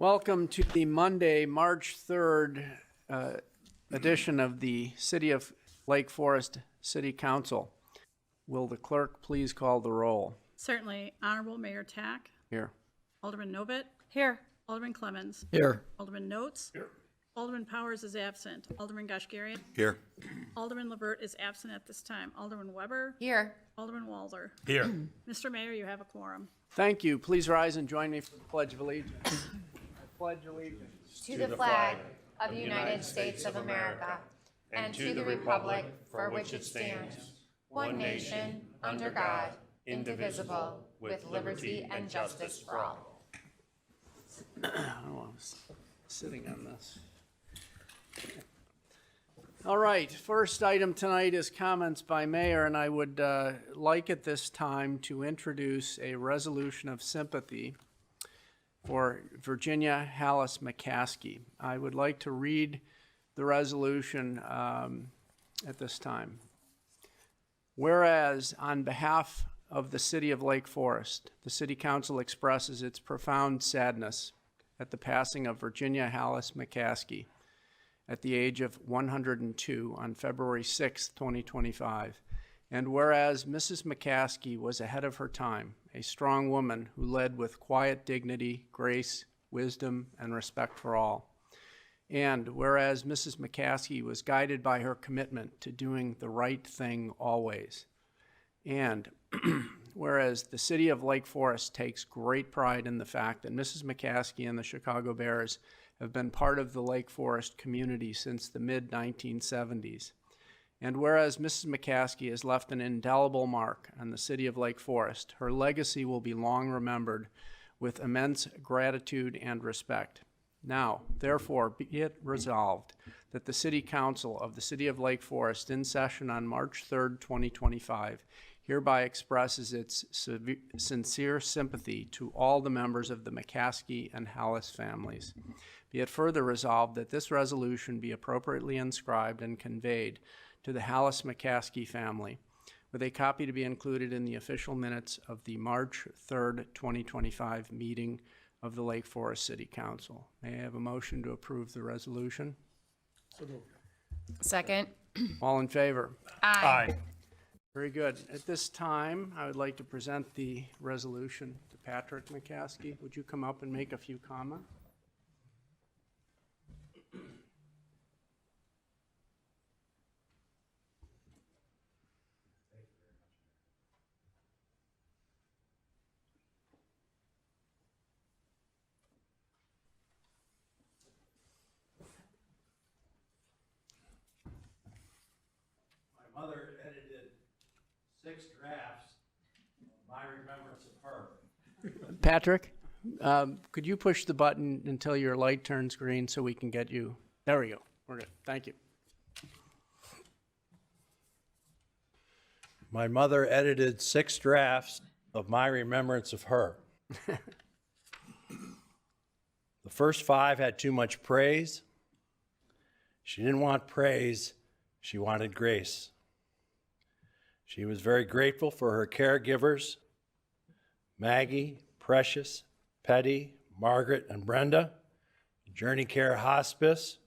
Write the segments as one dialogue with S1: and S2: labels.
S1: Welcome to the Monday, March 3rd edition of the City of Lake Forest City Council. Will the clerk please call the roll?
S2: Certainly. Honorable Mayor Tack.
S1: Here.
S2: Alderman Novit.
S3: Here.
S2: Alderman Clemmons.
S4: Here.
S2: Alderman Notes. Here. Alderman Powers is absent. Alderman Goshgarian.
S4: Here.
S2: Alderman Levert is absent at this time. Alderman Weber.
S3: Here.
S2: Alderman Walzer.
S4: Here.
S2: Mr. Mayor, you have a quorum.
S1: Thank you. Please rise and join me for the Pledge of Allegiance. I pledge allegiance
S3: To the flag of the United States of America and to the republic for which it stands, one nation, under God, indivisible, with liberty and justice for all.
S1: Oh, I was sitting on this. All right, first item tonight is comments by mayor, and I would like at this time to introduce a resolution of sympathy for Virginia Hallis McCaskey. I would like to read the resolution at this time. Whereas, on behalf of the City of Lake Forest, the City Council expresses its profound sadness at the passing of Virginia Hallis McCaskey at the age of 102 on February 6, 2025. And whereas Mrs. McCaskey was ahead of her time, a strong woman who led with quiet dignity, grace, wisdom, and respect for all. And whereas Mrs. McCaskey was guided by her commitment to doing the right thing always. And whereas the City of Lake Forest takes great pride in the fact that Mrs. McCaskey and the Chicago Bears have been part of the Lake Forest community since the mid-1970s. And whereas Mrs. McCaskey has left an indelible mark on the City of Lake Forest, her legacy will be long remembered with immense gratitude and respect. Now, therefore, be it resolved that the City Council of the City of Lake Forest in session on March 3rd, 2025, hereby expresses its sincere sympathy to all the members of the McCaskey and Hallis families. Be it further resolved that this resolution be appropriately inscribed and conveyed to the Hallis McCaskey family, with a copy to be included in the official minutes of the March 3rd, 2025 meeting of the Lake Forest City Council. May I have a motion to approve the resolution?
S3: Second.
S1: All in favor?
S3: Aye.
S1: Very good. At this time, I would like to present the resolution to Patrick McCaskey. Would you come up and make a few comments?
S5: My mother edited 6 drafts of my remembrance of her.
S1: Patrick, could you push the button until your light turns green so we can get you? There we go. We're good. Thank you.
S5: My mother edited 6 drafts of my remembrance of her. The first 5 had too much praise. She didn't want praise, she wanted grace. She was very grateful for her caregivers, Maggie, Precious, Petty, Margaret, and Brenda, Journey Care Hospice,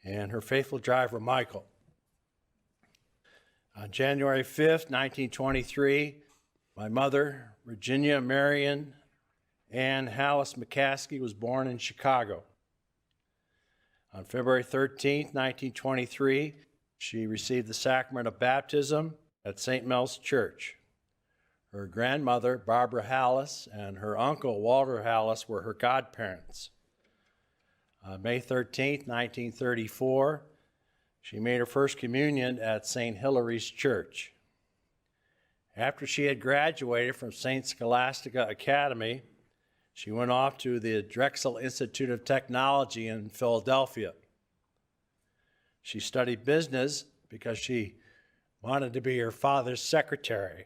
S5: and her faithful driver, Michael. On January 5th, 1923, my mother, Virginia Marion Ann Hallis McCaskey, was born in Chicago. On February 13th, 1923, she received the sacrament of baptism at St. Mel's Church. Her grandmother, Barbara Hallis, and her uncle, Walter Hallis, were her godparents. On May 13, 1934, she made her first communion at St. Hilary's Church. After she had graduated from St. Scholastica Academy, she went off to the Drexel Institute of Technology in Philadelphia. She studied business because she wanted to be her father's secretary.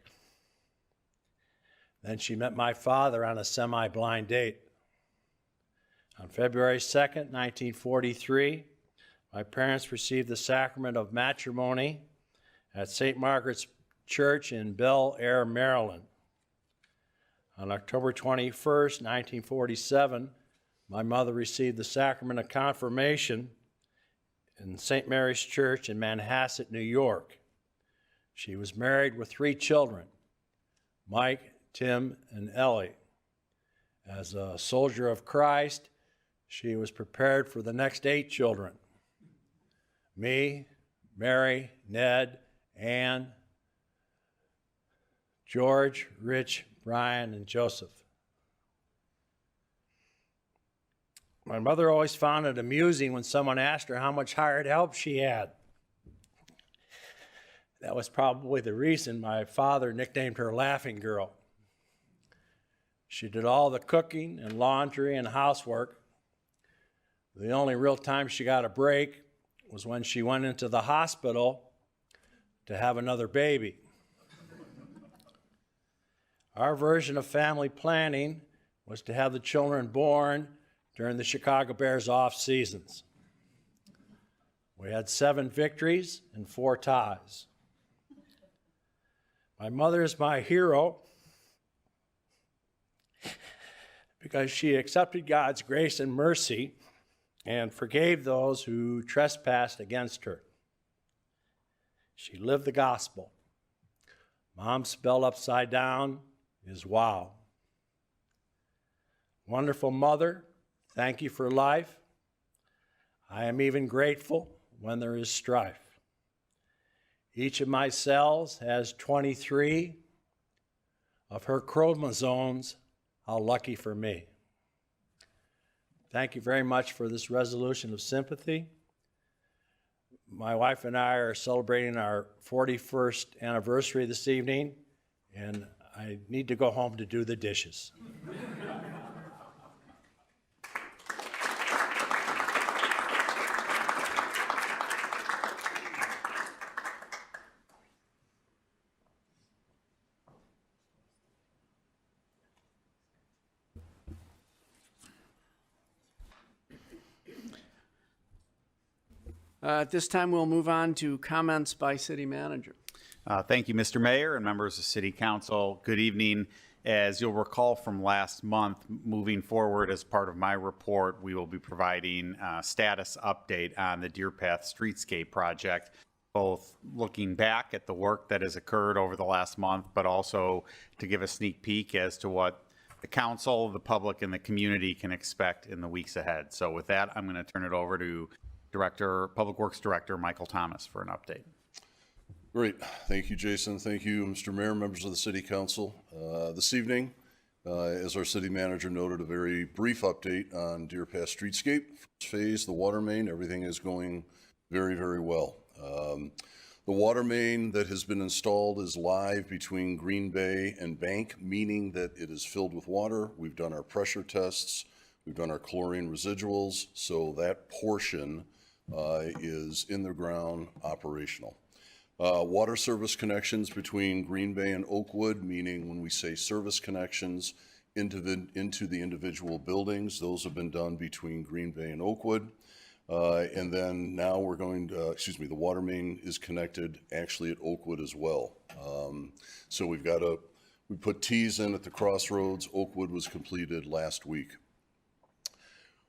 S5: Then she met my father on a semi-blind date. On February 2nd, 1943, my parents received the sacrament of matrimony at St. Margaret's Church in Bel Air, Maryland. On October 21st, 1947, my mother received the sacrament of confirmation in St. Mary's Church in Manhasset, New York. She was married with 3 children, Mike, Tim, and Ellie. As a soldier of Christ, she was prepared for the next 8 children. Me, Mary, Ned, Ann, George, Rich, Brian, and Joseph. My mother always found it amusing when someone asked her how much hired help she had. That was probably the reason my father nicknamed her Laughing Girl. She did all the cooking and laundry and housework. The only real time she got a break was when she went into the hospital to have another baby. Our version of family planning was to have the children born during the Chicago Bears off seasons. We had 7 victories and 4 ties. My mother is my hero because she accepted God's grace and mercy and forgave those who trespassed against her. She lived the gospel. Mom spelled upside down is wow. Wonderful mother, thank you for life. I am even grateful when there is strife. Each of my cells has 23 of her chromosomes. How lucky for me. Thank you very much for this resolution of sympathy. My wife and I are celebrating our 41st anniversary this evening, and I need to go home to do the dishes.
S1: At this time, we'll move on to comments by city manager.
S4: Thank you, Mr. Mayor and members of City Council. Good evening. As you'll recall from last month, moving forward as part of my report, we will be providing a status update on the Deer Path Streetscape project, both looking back at the work that has occurred over the last month, but also to give a sneak peek as to what the council, the public, and the community can expect in the weeks ahead. So with that, I'm going to turn it over to Public Works Director Michael Thomas for an update.
S6: Great. Thank you, Jason. Thank you, Mr. Mayor, members of the City Council. This evening, as our city manager noted, a very brief update on Deer Path Streetscape. First phase, the water main, everything is going very, very well. The water main that has been installed is live between Green Bay and Bank, meaning that it is filled with water. We've done our pressure tests. We've done our chlorine residuals. So that portion is in the ground operational. Water service connections between Green Bay and Oakwood, meaning when we say service connections into the individual buildings, those have been done between Green Bay and Oakwood. And then now we're going to, the water main is connected actually at Oakwood as well. So we put T's in at the crossroads. Oakwood was completed last week.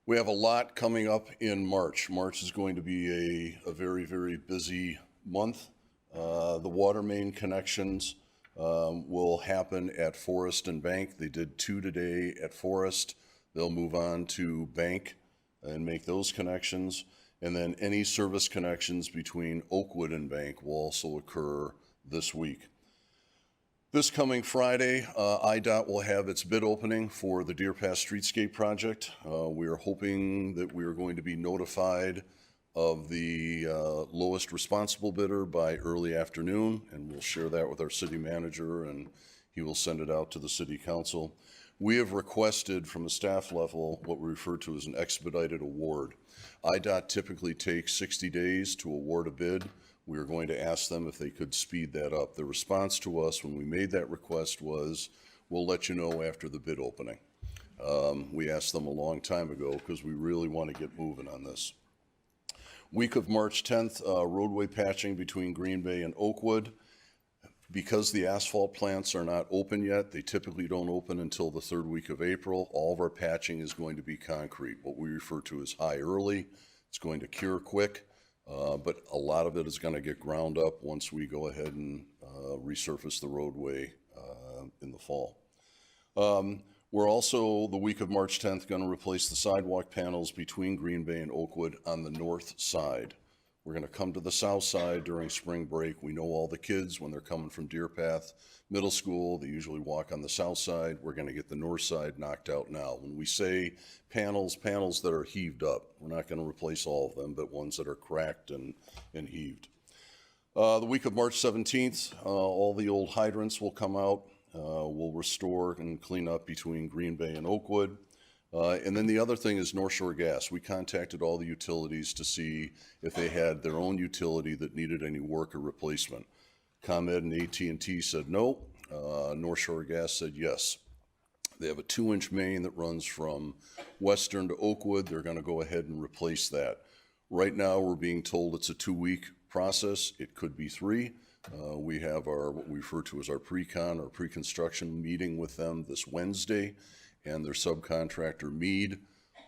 S6: We have a lot coming up in March. March is going to be a very, very busy month. The water main connections will happen at Forest and Bank. They did 2 today at Forest. They'll move on to Bank and make those connections. And then any service connections between Oakwood and Bank will also occur this week. This coming Friday, IDOT will have its bid opening for the Deer Path Streetscape project. We are hoping that we are going to be notified of the lowest responsible bidder by early afternoon, and we'll share that with our city manager, and he will send it out to the city council. We have requested from the staff level what we refer to as an expedited award. IDOT typically takes 60 days to award a bid. We are going to ask them if they could speed that up. The response to us when we made that request was, we'll let you know after the bid opening. We asked them a long time ago because we really want to get moving on this. Week of March 10th, roadway patching between Green Bay and Oakwood. Because the asphalt plants are not open yet, they typically don't open until the third week of April. All of our patching is going to be concrete, what we refer to as high early. It's going to cure quick, but a lot of it is going to get ground up once we go ahead and resurface the roadway in the fall. We're also, the week of March 10th, going to replace the sidewalk panels between Green Bay and Oakwood on the north side. We're going to come to the south side during spring break. We know all the kids, when they're coming from Deer Path Middle School, they usually walk on the south side. We're going to get the north side knocked out now. When we say panels that are heaved up, we're not going to replace all of them, but ones that are cracked and heaved. The week of March 17th, all the old hydrants will come out. We'll restore and clean up between Green Bay and Oakwood. And then the other thing is North Shore Gas. We contacted all the utilities to see if they had their own utility that needed any work or replacement. ComEd and AT&T said no. North Shore Gas said yes. They have a 2-inch main that runs from Western to Oakwood. They're going to go ahead and replace that. Right now, we're being told it's a 2-week process. It could be 3. We have our, what we refer to as our pre-con or pre-construction meeting with them this Wednesday, and their subcontractor Mead.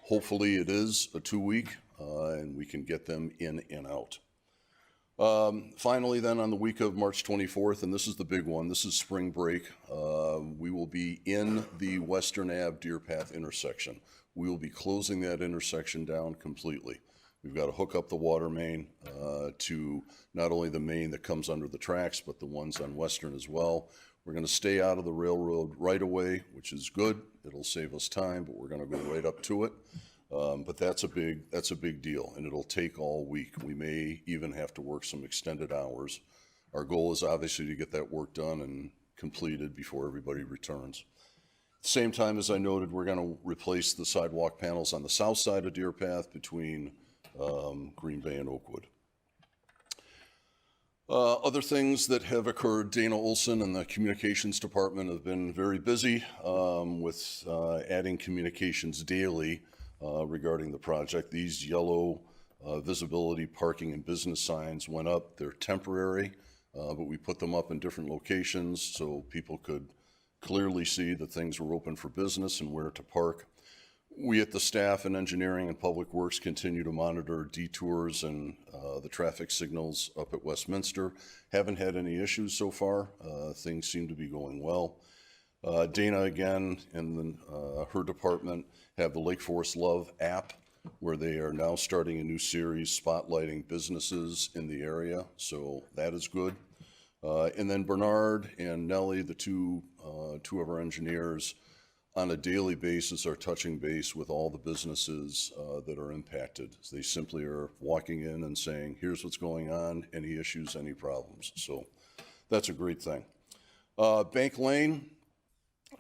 S6: Hopefully it is a 2-week, and we can get them in and out. Finally then, on the week of March 24th, and this is the big one, this is spring break, we will be in the Western Ave Deer Path intersection. We will be closing that intersection down completely. We've got to hook up the water main to not only the main that comes under the tracks, but the ones on Western as well. We're going to stay out of the railroad right away, which is good. It'll save us time, but we're going to go right up to it. But that's a big deal, and it'll take all week. We may even have to work some extended hours. Our goal is obviously to get that work done and completed before everybody returns. At the same time, as I noted, we're going to replace the sidewalk panels on the south side of Deer Path between Green Bay and Oakwood. Other things that have occurred, Dana Olson and the communications department have been very busy with adding communications daily regarding the project. These yellow visibility parking and business signs went up. They're temporary, but we put them up in different locations so people could clearly see that things were open for business and where to park. We at the staff and engineering and public works continue to monitor detours and the traffic signals up at Westminster. Haven't had any issues so far. Things seem to be going well. Dana again and her department have the Lake Forest Love app where they are now starting a new series spotlighting businesses in the area. So that is good. And then Bernard and Nellie, the two of our engineers, on a daily basis are touching base with all the businesses that are impacted. They simply are walking in and saying, here's what's going on, any issues, any problems. So that's a great thing. Bank Lane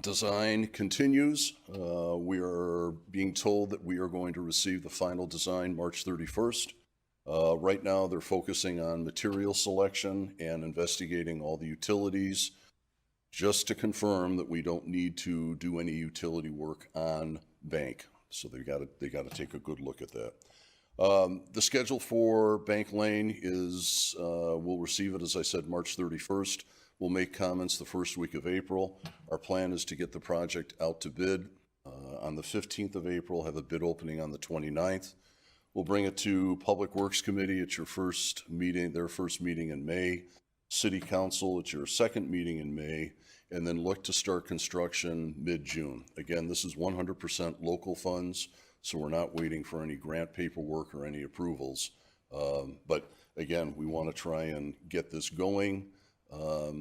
S6: design continues. We are being told that we are going to receive the final design March 31st. Right now they're focusing on material selection and investigating all the utilities, just to confirm that we don't need to do any utility work on Bank. So they got to take a good look at that. The schedule for Bank Lane is, we'll receive it, as I said, March 31st. We'll make comments the first week of April. Our plan is to get the project out to bid on the 15th of April, have a bid opening on the 29th. We'll bring it to Public Works Committee at your first meeting, their first meeting in May. City Council at your second meeting in May, and then look to start construction mid-June. Again, this is 100% local funds, so we're not waiting for any grant paperwork or any approvals. But again, we want to try and get this going.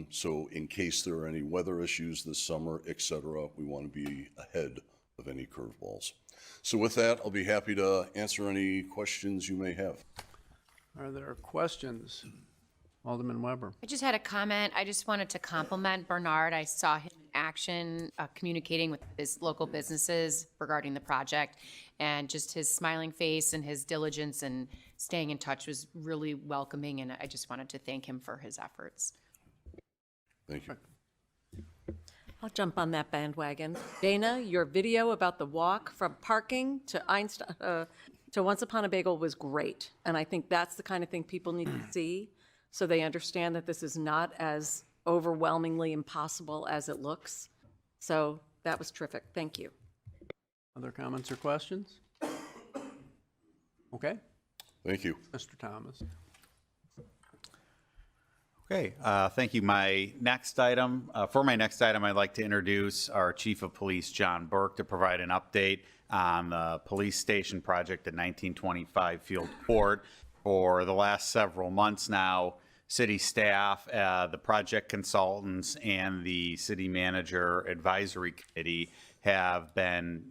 S6: So in case there are any weather issues this summer, et cetera, we want to be ahead of any curveballs. So with that, I'll be happy to answer any questions you may have.
S1: Are there questions? Alderman Weber.
S3: I just had a comment. I just wanted to compliment Bernard. I saw him in action communicating with his local businesses regarding the project, and just his smiling face and his diligence and staying in touch was really welcoming, and I just wanted to thank him for his efforts.
S6: Thank you.
S7: I'll jump on that bandwagon. Dana, your video about the walk from parking to Einstein, to Once Upon a Bagel was great. And I think that's the kind of thing people need to see so they understand that this is not as overwhelmingly impossible as it looks. So that was terrific. Thank you.
S1: Other comments or questions? Okay,
S6: Thank you.
S1: Mr. Thomas.
S4: Okay, thank you. My next item, for my next item, I'd like to introduce our Chief of Police, John Burke, to provide an update on the police station project at 1925 Field Court. For the last several months now, city staff, the project consultants, and the city manager advisory committee have been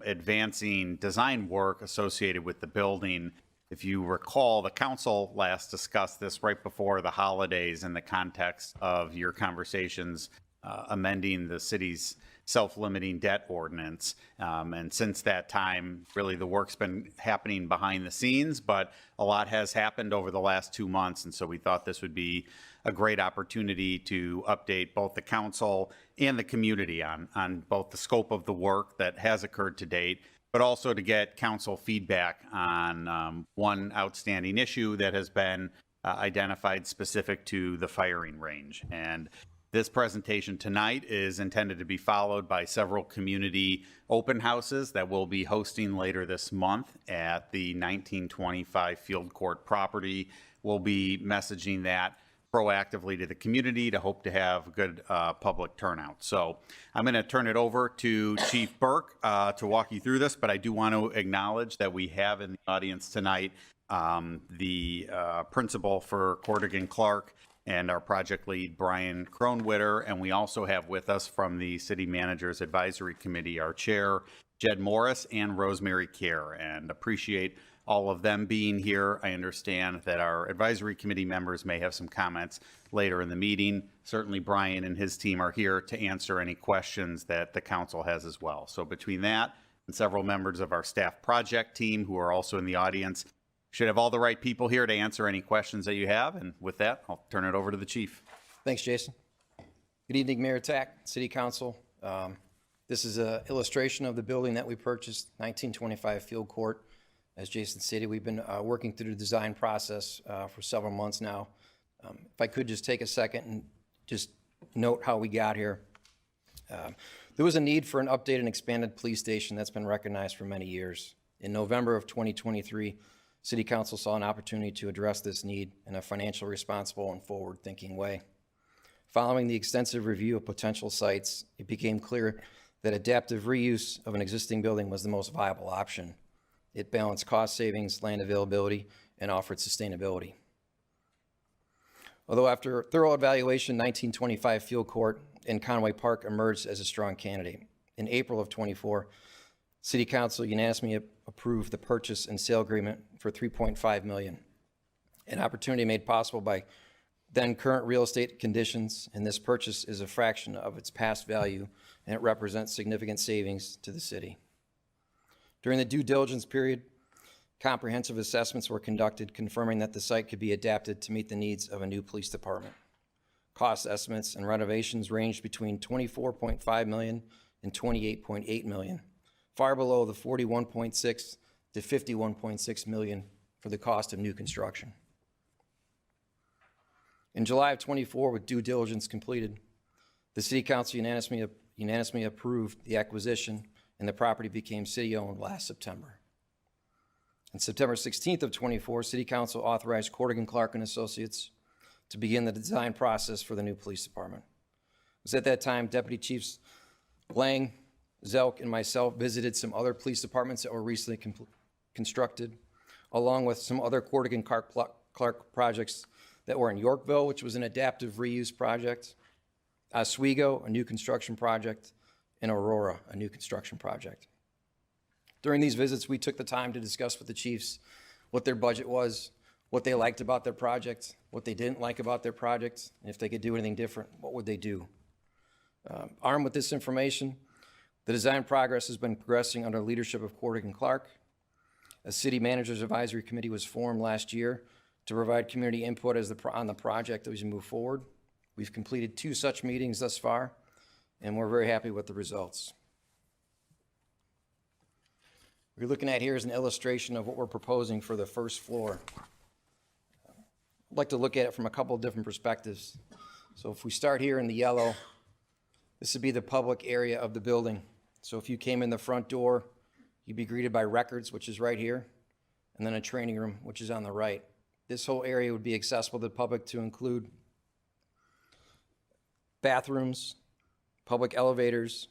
S4: advancing design work associated with the building. If you recall, the council last discussed this right before the holidays in the context of your conversations amending the city's self-limiting debt ordinance. And since that time, really the work's been happening behind the scenes, but a lot has happened over the last 2 months. And so we thought this would be a great opportunity to update both the council and the community on both the scope of the work that has occurred to date, but also to get council feedback on one outstanding issue that has been identified specific to the firing range. And this presentation tonight is intended to be followed by several community open houses that we'll be hosting later this month at the 1925 Field Court property. We'll be messaging that proactively to the community to hope to have good public turnout. So I'm going to turn it over to Chief Burke to walk you through this, but I do want to acknowledge that we have in the audience tonight the principal for Corrigan Clark and our project lead, Brian Kronwitter, and we also have with us from the City Managers Advisory Committee, our chair, Jed Morris, and Rosemary Kerr, and appreciate all of them being here. I understand that our advisory committee members may have some comments later in the meeting. Certainly Brian and his team are here to answer any questions that the council has as well. So between that and several members of our staff project team who are also in the audience, should have all the right people here to answer any questions that you have. And with that, I'll turn it over to the chief.
S8: Thanks, Jason. Good evening, Mayor Tack, City Council. This is an illustration of the building that we purchased, 1925 Field Court. As Jason stated, we've been working through the design process for several months now. If I could just take a second and just note how we got here. There was a need for an updated and expanded police station that's been recognized for many years. In November of 2023, City Council saw an opportunity to address this need in a financially responsible and forward-thinking way. Following the extensive review of potential sites, it became clear that adaptive reuse of an existing building was the most viable option. It balanced cost savings, land availability, and offered sustainability. Although after thorough evaluation, 1925 Field Court in Conway Park emerged as a strong candidate. In April of 24, City Council unanimously approved the purchase and sale agreement for $3.5 million, an opportunity made possible by then current real estate conditions, and this purchase is a fraction of its past value, and it represents significant savings to the city. During the due diligence period, comprehensive assessments were conducted confirming that the site could be adapted to meet the needs of a new police department. Cost estimates and renovations ranged between $24.5 million and $28.8 million, far below the $41.6 to $51.6 million for the cost of new construction. In July of 24, with due diligence completed, the City Council unanimously approved the acquisition, and the property became city-owned last September. On September 16th of 24, City Council authorized Corrigan Clark and Associates to begin the design process for the new police department. It was at that time Deputy Chiefs Lang, Zelk, and myself visited some other police departments that were recently constructed, along with some other Corrigan Clark projects that were in Yorkville, which was an adaptive reuse project, Oswego, a new construction project, and Aurora, a new construction project. During these visits, we took the time to discuss with the chiefs what their budget was, what they liked about their project, what they didn't like about their project, and if they could do anything different, what would they do? Armed with this information, the design progress has been progressing under leadership of Corrigan Clark. A city manager's advisory committee was formed last year to provide community input on the project as we move forward. We've completed 2 such meetings thus far, and we're very happy with the results. What you're looking at here is an illustration of what we're proposing for the first floor. I'd like to look at it from a couple of different perspectives. So if we start here in the yellow, this would be the public area of the building. So if you came in the front door, you'd be greeted by records, which is right here, and then a training room, which is on the right. This whole area would be accessible to the public to include bathrooms, public elevators,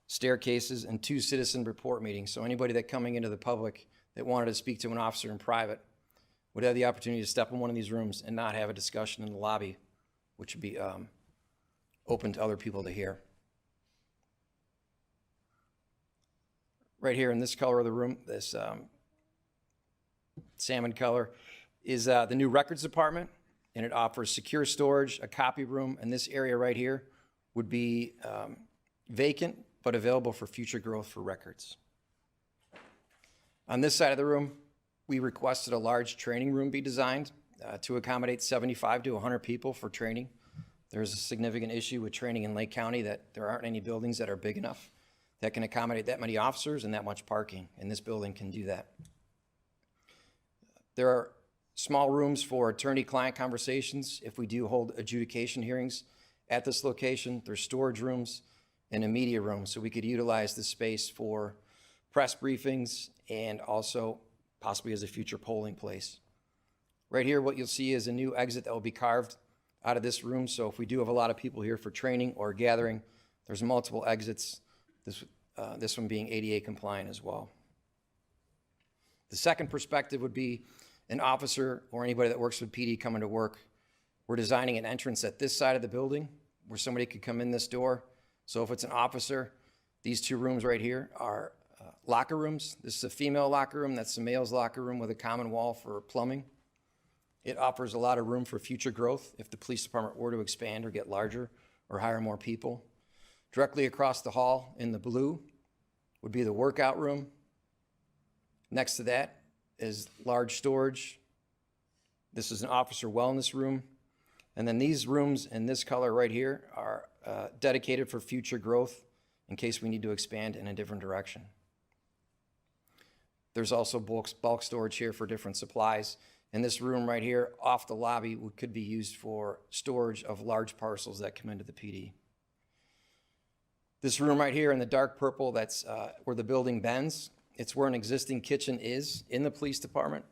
S8: staircases, and 2 citizen report meetings. So anybody that coming into the public that wanted to speak to an officer in private would have the opportunity to step in one of these rooms and not have a discussion in the lobby, which would be open to other people to hear. Right here in this color of the room, this salmon color, is the new records department, and it offers secure storage, a copy room, and this area right here would be vacant but available for future growth for records. On this side of the room, we requested a large training room be designed to accommodate 75 to 100 people for training. There's a significant issue with training in Lake County that there aren't any buildings that are big enough that can accommodate that many officers and that much parking, and this building can do that. There are small rooms for attorney-client conversations if we do hold adjudication hearings at this location. There's storage rooms and a media room, so we could utilize this space for press briefings and also possibly as a future polling place. Right here, what you'll see is a new exit that will be carved out of this room, so if we do have a lot of people here for training or gathering, there's multiple exits, this one being ADA compliant as well. The second perspective would be an officer or anybody that works with PD coming to work. We're designing an entrance at this side of the building where somebody could come in this door. So if it's an officer, these 2 rooms right here are locker rooms. This is a female locker room. That's the male's locker room with a common wall for plumbing. It offers a lot of room for future growth if the police department were to expand or get larger or hire more people. Directly across the hall in the blue would be the workout room. Next to that is large storage. This is an officer wellness room. And then these rooms in this color right here are dedicated for future growth in case we need to expand in a different direction. There's also bulk storage here for different supplies. And this room right here off the lobby could be used for storage of large parcels that come into the PD. This room right here in the dark purple, that's where the building bends. It's where an existing kitchen is in the police department.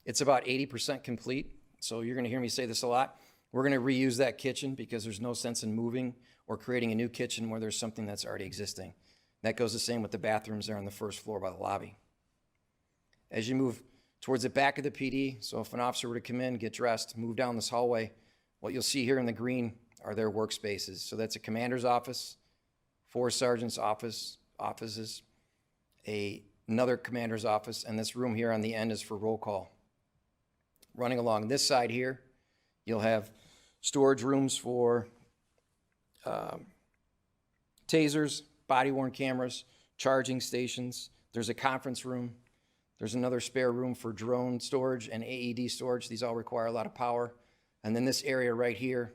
S8: It's about 80% complete, so you're gonna hear me say this a lot. We're gonna reuse that kitchen because there's no sense in moving or creating a new kitchen where there's something that's already existing. That goes the same with the bathrooms there on the first floor by the lobby. As you move towards the back of the PD, so if an officer were to come in, get dressed, move down this hallway, what you'll see here in the green are their workspaces. So that's a commander's office, 4 sergeants' offices, another commander's office, and this room here on the end is for roll call. Running along this side here, you'll have storage rooms for tasers, body-worn cameras, charging stations. There's a conference room. There's another spare room for drone storage and AED storage. These all require a lot of power. And then this area right here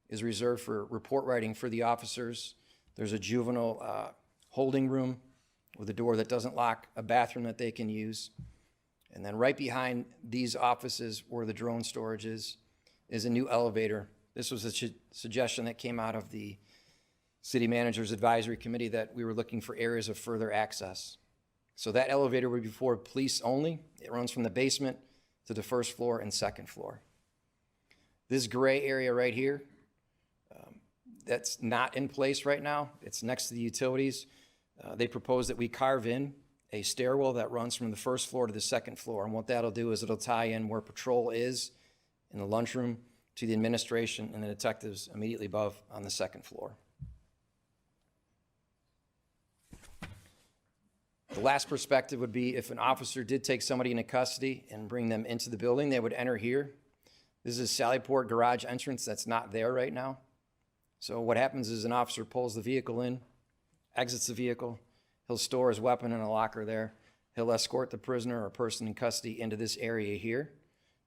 S8: is reserved for report writing for the officers. There's a juvenile holding room with a door that doesn't lock, a bathroom that they can use. And then right behind these offices where the drone storage is a new elevator. This was a suggestion that came out of the city manager's advisory committee that we were looking for areas of further access. So that elevator would be for police only. It runs from the basement to the first floor and second floor. This gray area right here, that's not in place right now. It's next to the utilities. They propose that we carve in a stairwell that runs from the first floor to the second floor. And what that'll do is it'll tie in where patrol is in the lunchroom to the administration and the detectives immediately above on the second floor. The last perspective would be if an officer did take somebody into custody and bring them into the building, they would enter here. This is Sallyport garage entrance that's not there right now. So what happens is an officer pulls the vehicle in, exits the vehicle, he'll store his weapon in a locker there. He'll escort the prisoner or person in custody into this area here.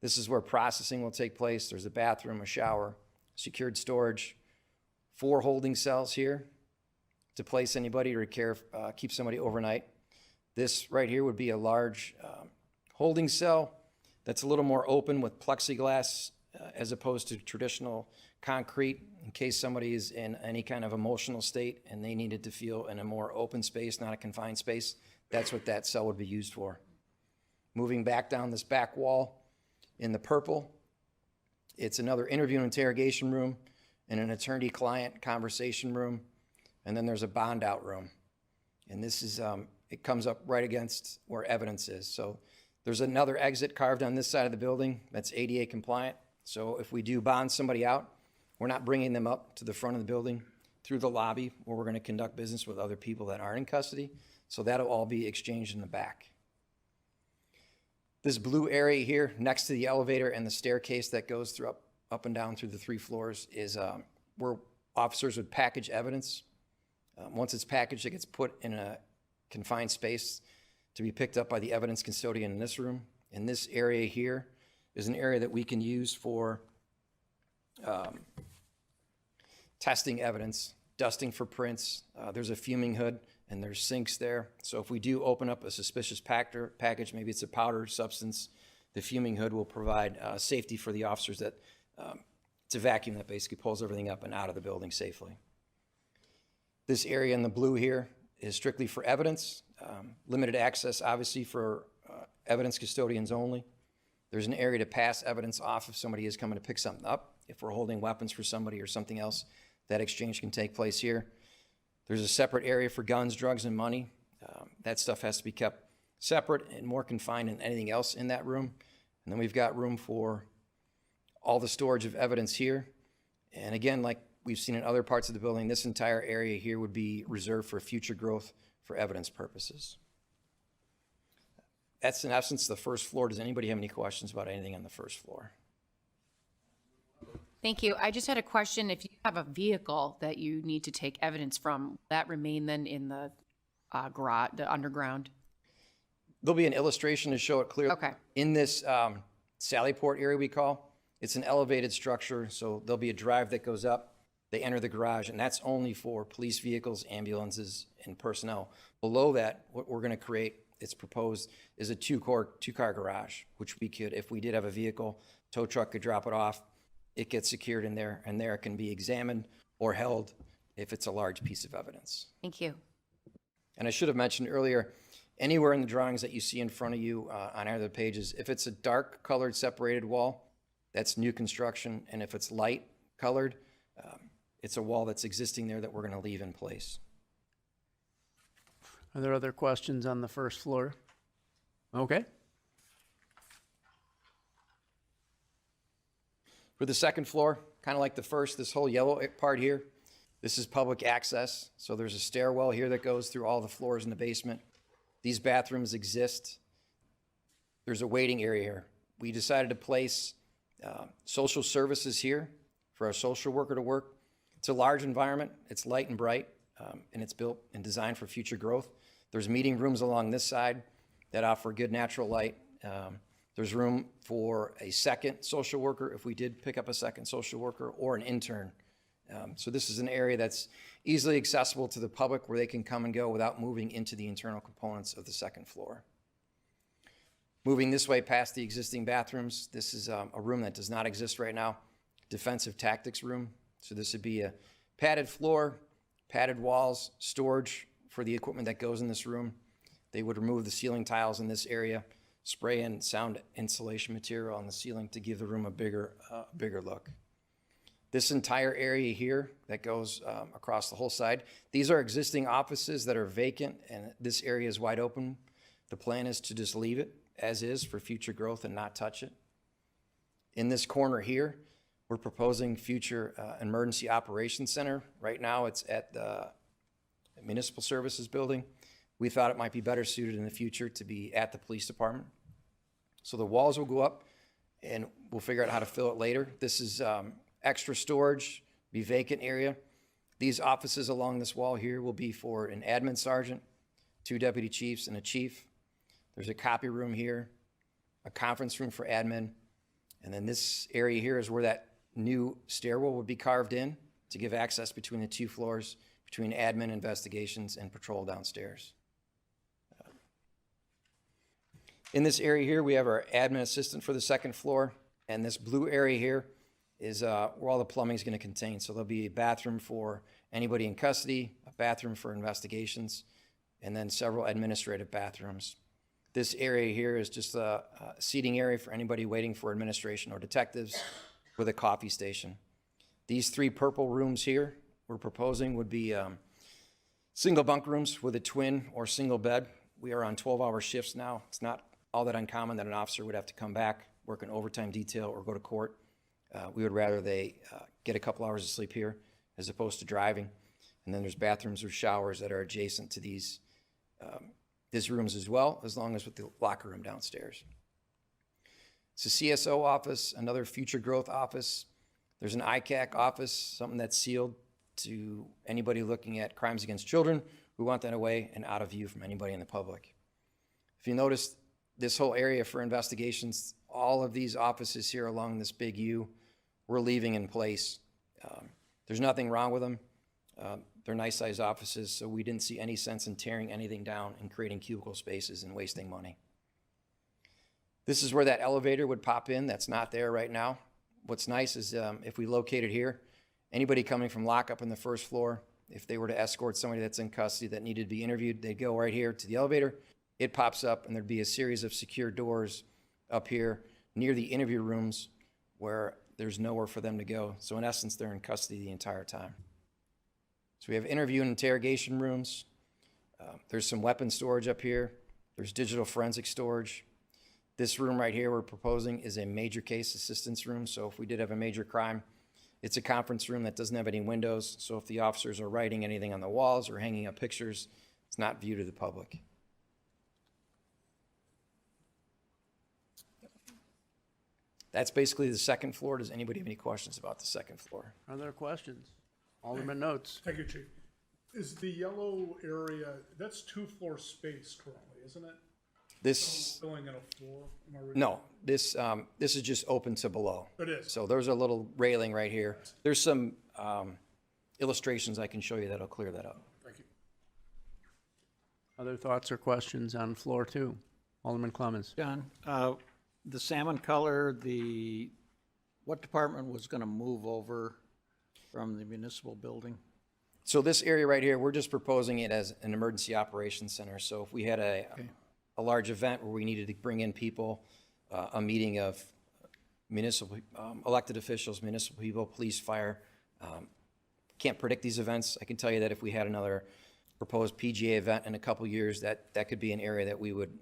S8: This is where processing will take place. There's a bathroom, a shower, secured storage, 4 holding cells here to place anybody or keep somebody overnight. This right here would be a large holding cell that's a little more open with plexiglass as opposed to traditional concrete, in case somebody is in any kind of emotional state and they needed to feel in a more open space, not a confined space. That's what that cell would be used for. Moving back down this back wall in the purple, it's another interview and interrogation room and an attorney-client conversation room, and then there's a bond out room. And this is, it comes up right against where evidence is. So there's another exit carved on this side of the building that's ADA compliant. So if we do bond somebody out, we're not bringing them up to the front of the building through the lobby where we're going to conduct business with other people that aren't in custody. So that'll all be exchanged in the back. This blue area here next to the elevator and the staircase that goes through up and down through the 3 floors is where officers would package evidence. Once it's packaged, it gets put in a confined space to be picked up by the evidence custodian in this room. And this area here is an area that we can use for testing evidence, dusting for prints. There's a fuming hood and there's sinks there. So if we do open up a suspicious package, maybe it's a powder substance, the fuming hood will provide safety for the officers that it's a vacuum that basically pulls everything up and out of the building safely. This area in the blue here is strictly for evidence, limited access obviously for evidence custodians only. There's an area to pass evidence off if somebody is coming to pick something up. If we're holding weapons for somebody or something else, that exchange can take place here. There's a separate area for guns, drugs, and money. That stuff has to be kept separate and more confined than anything else in that room. And then we've got room for all the storage of evidence here. And again, like we've seen in other parts of the building, this entire area here would be reserved for future growth for evidence purposes. That's in essence the first floor. Does anybody have any questions about anything on the first floor?
S3: Thank you. I just had a question. If you have a vehicle that you need to take evidence from, will that remain then in the garage, the underground?
S8: There'll be an illustration to show it clearly.
S3: Okay.
S8: In this Sally Port area we call, it's an elevated structure, so there'll be a drive that goes up. They enter the garage, and that's only for police vehicles, ambulances, and personnel. Below that, what we're going to create, it's proposed, is a two-car garage, which we could, if we did have a vehicle, tow truck could drop it off. It gets secured in there, and there it can be examined or held if it's a large piece of evidence.
S3: Thank you.
S8: And I should have mentioned earlier, anywhere in the drawings that you see in front of you on either of the pages, if it's a dark colored separated wall, that's new construction. And if it's light colored, it's a wall that's existing there that we're going to leave in place.
S1: Are there other questions on the first floor? Okay.
S8: For the second floor, kind of like the first, this whole yellow part here, this is public access. So there's a stairwell here that goes through all the floors in the basement. These bathrooms exist. There's a waiting area here. We decided to place social services here for our social worker to work. It's a large environment. It's light and bright, and it's built and designed for future growth. There's meeting rooms along this side that offer good natural light. There's room for a second social worker if we did pick up a second social worker or an intern. So this is an area that's easily accessible to the public where they can come and go without moving into the internal components of the second floor. Moving this way past the existing bathrooms, this is a room that does not exist right now, defensive tactics room. So this would be a padded floor, padded walls, storage for the equipment that goes in this room. They would remove the ceiling tiles in this area, spray in sound insulation material on the ceiling to give the room a bigger look. This entire area here that goes across the whole side, these are existing offices that are vacant, and this area is wide open. The plan is to just leave it as is for future growth and not touch it. In this corner here, we're proposing future emergency operations center. Right now it's at the municipal services building. We thought it might be better suited in the future to be at the police department. So the walls will go up and we'll figure out how to fill it later. This is extra storage, be vacant area. These offices along this wall here will be for an admin sergeant, 2 deputy chiefs, and a chief. There's a copy room here, a conference room for admin, and then this area here is where that new stairwell would be carved in to give access between the 2 floors, between admin investigations and patrol downstairs. In this area here, we have our admin assistant for the second floor, And this blue area here is where all the plumbing is going to contain. So there'll be a bathroom for anybody in custody, a bathroom for investigations, and then several administrative bathrooms. This area here is just a seating area for anybody waiting for administration or detectives with a coffee station. These 3 purple rooms here we're proposing would be single bunk rooms with a twin or single bed. We are on 12-hour shifts now. It's not all that uncommon that an officer would have to come back, work an overtime detail, or go to court. We would rather they get a couple hours of sleep here as opposed to driving. And then there's bathrooms or showers that are adjacent to these rooms as well, as long as with the locker room downstairs. It's a CSO office, another future growth office. There's an ICAC office, something that's sealed to anybody looking at crimes against children who want that away and out of view from anybody in the public. If you notice, this whole area for investigations, all of these offices here along this big U, we're leaving in place. There's nothing wrong with them. They're nice sized offices, so we didn't see any sense in tearing anything down and creating cubicle spaces and wasting money. This is where that elevator would pop in. That's not there right now. What's nice is if we locate it here, anybody coming from lockup in the first floor, if they were to escort somebody that's in custody that needed to be interviewed, they'd go right here to the elevator. It pops up, and there'd be a series of secure doors up here near the interview rooms where there's nowhere for them to go. So in essence, they're in custody the entire time. So we have interview and interrogation rooms. There's some weapon storage up here. There's digital forensic storage. This room right here we're proposing is a major case assistance room. So if we did have a major crime, it's a conference room that doesn't have any windows. So if the officers are writing anything on the walls or hanging up pictures, it's not viewed to the public. That's basically the second floor. Does anybody have any questions about the second floor?
S1: Are there questions? Alderman Notes.
S9: Thank you, Chief. Is the yellow area, that's 2-floor space currently, isn't it?
S8: This,
S9: Filling in a floor? Am I reading?
S8: no, this is just open to below.
S9: It is.
S8: So there's a little railing right here. There's some illustrations I can show you that'll clear that up.
S9: Thank you.
S1: Other thoughts or questions on floor 2? Alderman Clemmons.
S10: John, the salmon color, what department was going to move over from the municipal building?
S8: So this area right here, we're just proposing it as an emergency operations center. So if we had a large event where we needed to bring in people, a meeting of municipal elected officials, municipal people, police, fire, can't predict these events. I can tell you that if we had another proposed PGA event in a couple years, that could be an area that we would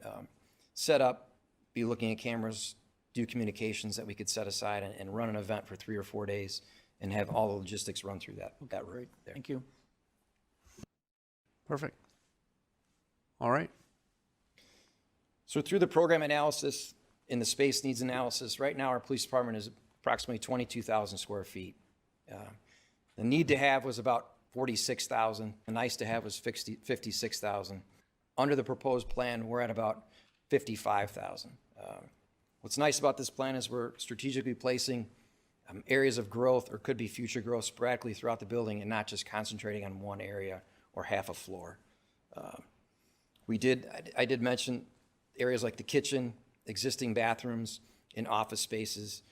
S8: set up, be looking at cameras, do communications that we could set aside and run an event for 3 or 4 days and have all the logistics run through that route there.
S10: Thank you.
S1: Perfect. All right.
S8: So through the program analysis in the space needs analysis, right now our police department is approximately 22,000 square feet. The need to have was about 46,000. The nice to have was 56,000. Under the proposed plan, we're at about 55,000. What's nice about this plan is we're strategically placing areas of growth or could be future growth sporadically throughout the building and not just concentrating on one area or half a floor. I did mention areas like the kitchen, existing bathrooms, and office spaces.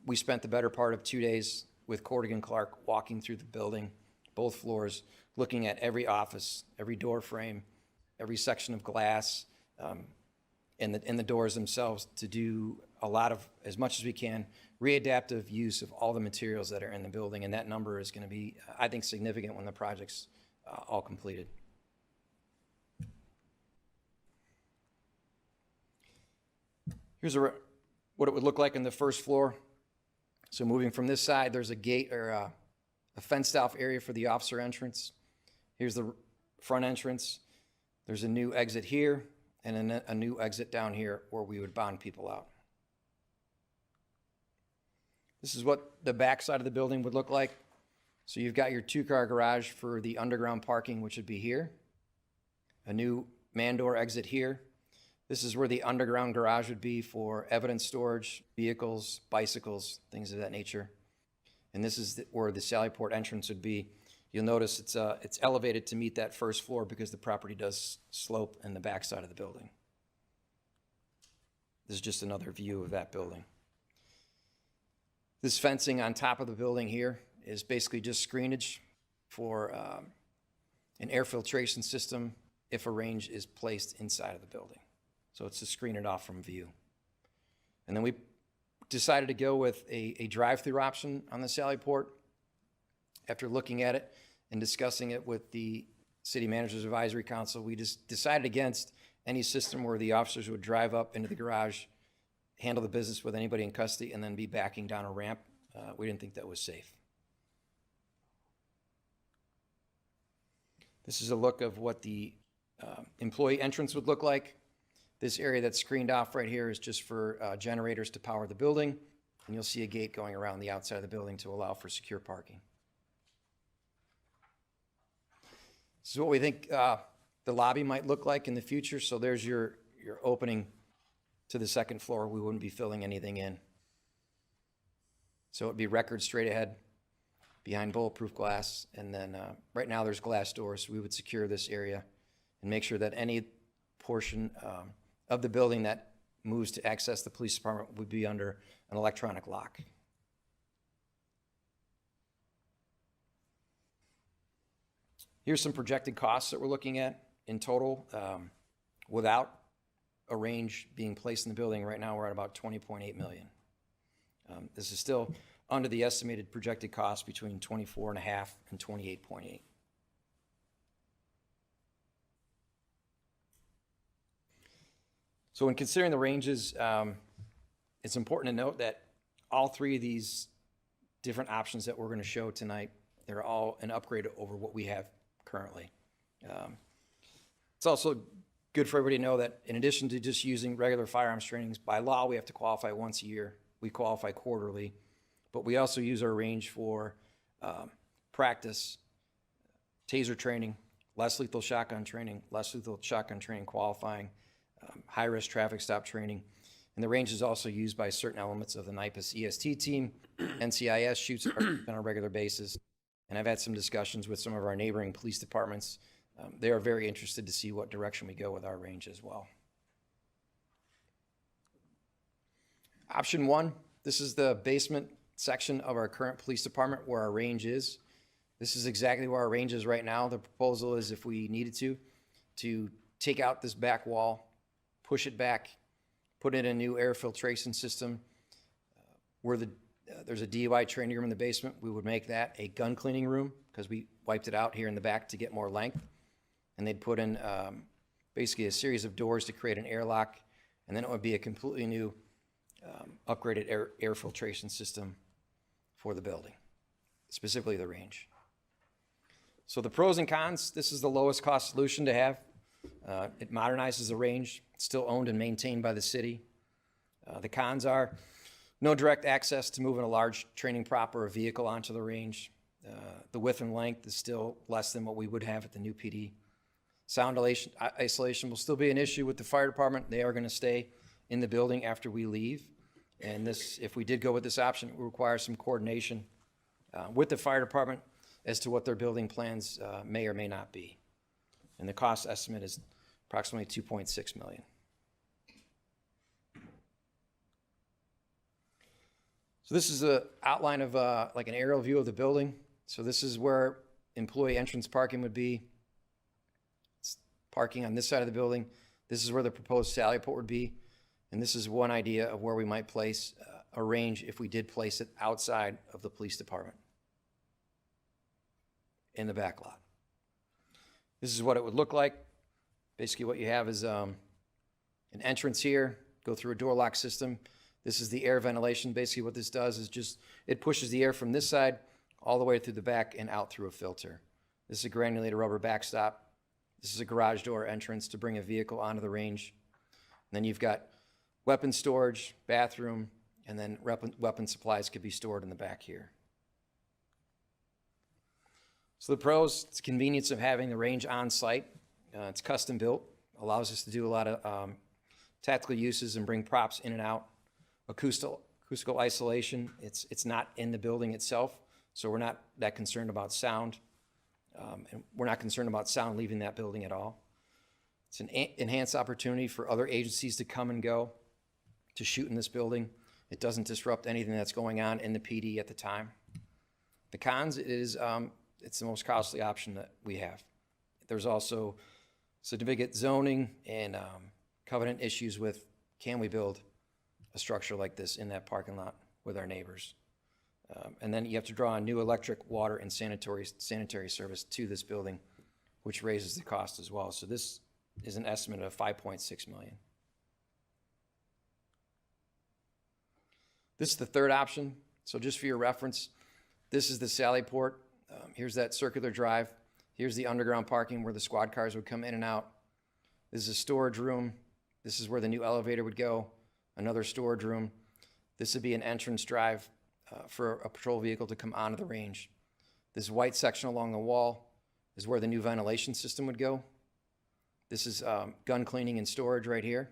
S8: We spent the better part of 2 days with Corrigan Clark walking through the building, both floors, looking at every office, every door frame, every section of glass, and the doors themselves to do a lot of, as much as we can, readaptive use of all the materials that are in the building. And that number is going to be, I think, significant when the project's all completed. Here's what it would look like in the first floor. So moving from this side, there's a gate or a fenced-off area for the officer entrance. Here's the front entrance. There's a new exit here and a new exit down here where we would bond people out. This is what the back side of the building would look like. So you've got your 2-car garage for the underground parking, which would be here. A new man door exit here. This is where the underground garage would be for evidence storage, vehicles, bicycles, things of that nature. And this is where the Sallyport entrance would be. You'll notice it's elevated to meet that first floor because the property does slope in the back side of the building. This is just another view of that building. This fencing on top of the building here is basically just screenage for an air filtration system if a range is placed inside of the building. So it's to screen it off from view. And then we decided to go with a drive-through option on the Sallyport. After looking at it and discussing it with the City Managers Advisory Council, we just decided against any system where the officers would drive up into the garage, handle the business with anybody in custody, and then be backing down a ramp. We didn't think that was safe. This is a look of what the employee entrance would look like. This area that's screened off right here is just for generators to power the building, and you'll see a gate going around the outside of the building to allow for secure parking. This is what we think the lobby might look like in the future. So there's your opening to the second floor. We wouldn't be filling anything in. So it'd be record straight ahead behind bulletproof glass. And then right now there's glass doors. So we would secure this area and make sure that any portion of the building that moves to access the police department would be under an electronic lock. Here's some projected costs that we're looking at in total. Without a range being placed in the building, right now we're at about $20.8 million. This is still under the estimated projected cost between 24.5 and 28.8. So when considering the ranges, it's important to note that all three of these different options that we're going to show tonight, they're all an upgrade over what we have currently. It's also good for everybody to know that in addition to just using regular firearms trainings, by law we have to qualify once a year. We qualify quarterly, but we also use our range for practice, taser training, less lethal shotgun training qualifying, high-risk traffic stop training. And the range is also used by certain elements of the NIPUS EST team. NCIS shoots on a regular basis. And I've had some discussions with some of our neighboring police departments. They are very interested to see what direction we go with our range as well. Option one, this is the basement section of our current police department where our range is. This is exactly where our range is right now. The proposal is, if we needed to take out this back wall, push it back, put in a new air filtration system. Where there's a DUI training room in the basement, we would make that a gun cleaning room because we wiped it out here in the back to get more length. And they'd put in basically a series of doors to create an airlock, and then it would be a completely new upgraded air filtration system for the building, specifically the range. So the pros and cons, this is the lowest cost solution to have. It modernizes the range. It's still owned and maintained by the city. The cons are no direct access to moving a large training prop or a vehicle onto the range. The width and length is still less than what we would have at the new PD. Sound isolation will still be an issue with the fire department. They are going to stay in the building after we leave. And this, if we did go with this option, it would require some coordination with the fire department as to what their building plans may or may not be. And the cost estimate is approximately $2.6 million. So this is an outline of like an aerial view of the building. So this is where employee entrance parking would be. It's parking on this side of the building. This is where the proposed Sallyport would be. And this is one idea of where we might place a range if we did place it outside of the police department in the back lot. This is what it would look like. Basically what you have is an entrance here, go through a door lock system. This is the air ventilation. Basically what this does is just, it pushes the air from this side all the way through the back and out through a filter. This is a granulated rubber backstop. This is a garage door entrance to bring a vehicle onto the range. And then you've got weapon storage, bathroom, and then weapon supplies could be stored in the back here. So the pros, it's convenience of having the range on site. It's custom built, allows us to do a lot of tactical uses and bring props in and out. Acoustical isolation, it's not in the building itself, so we're not that concerned about sound. And we're not concerned about sound leaving that building at all. It's an enhanced opportunity for other agencies to come and go to shoot in this building. It doesn't disrupt anything that's going on in the PD at the time. The cons is it's the most costly option that we have. There's also significant zoning and covenant issues with, can we build a structure like this in that parking lot with our neighbors? And then you have to draw on new electric, water, and sanitary service to this building, which raises the cost as well. So this is an estimate of $5.6 million. This is the third option. So just for your reference, this is the Sally Port. Here's that circular drive. Here's the underground parking where the squad cars would come in and out. This is a storage room. This is where the new elevator would go. Another storage room. This would be an entrance drive for a patrol vehicle to come onto the range. This white section along the wall is where the new ventilation system would go. This is gun cleaning and storage right here.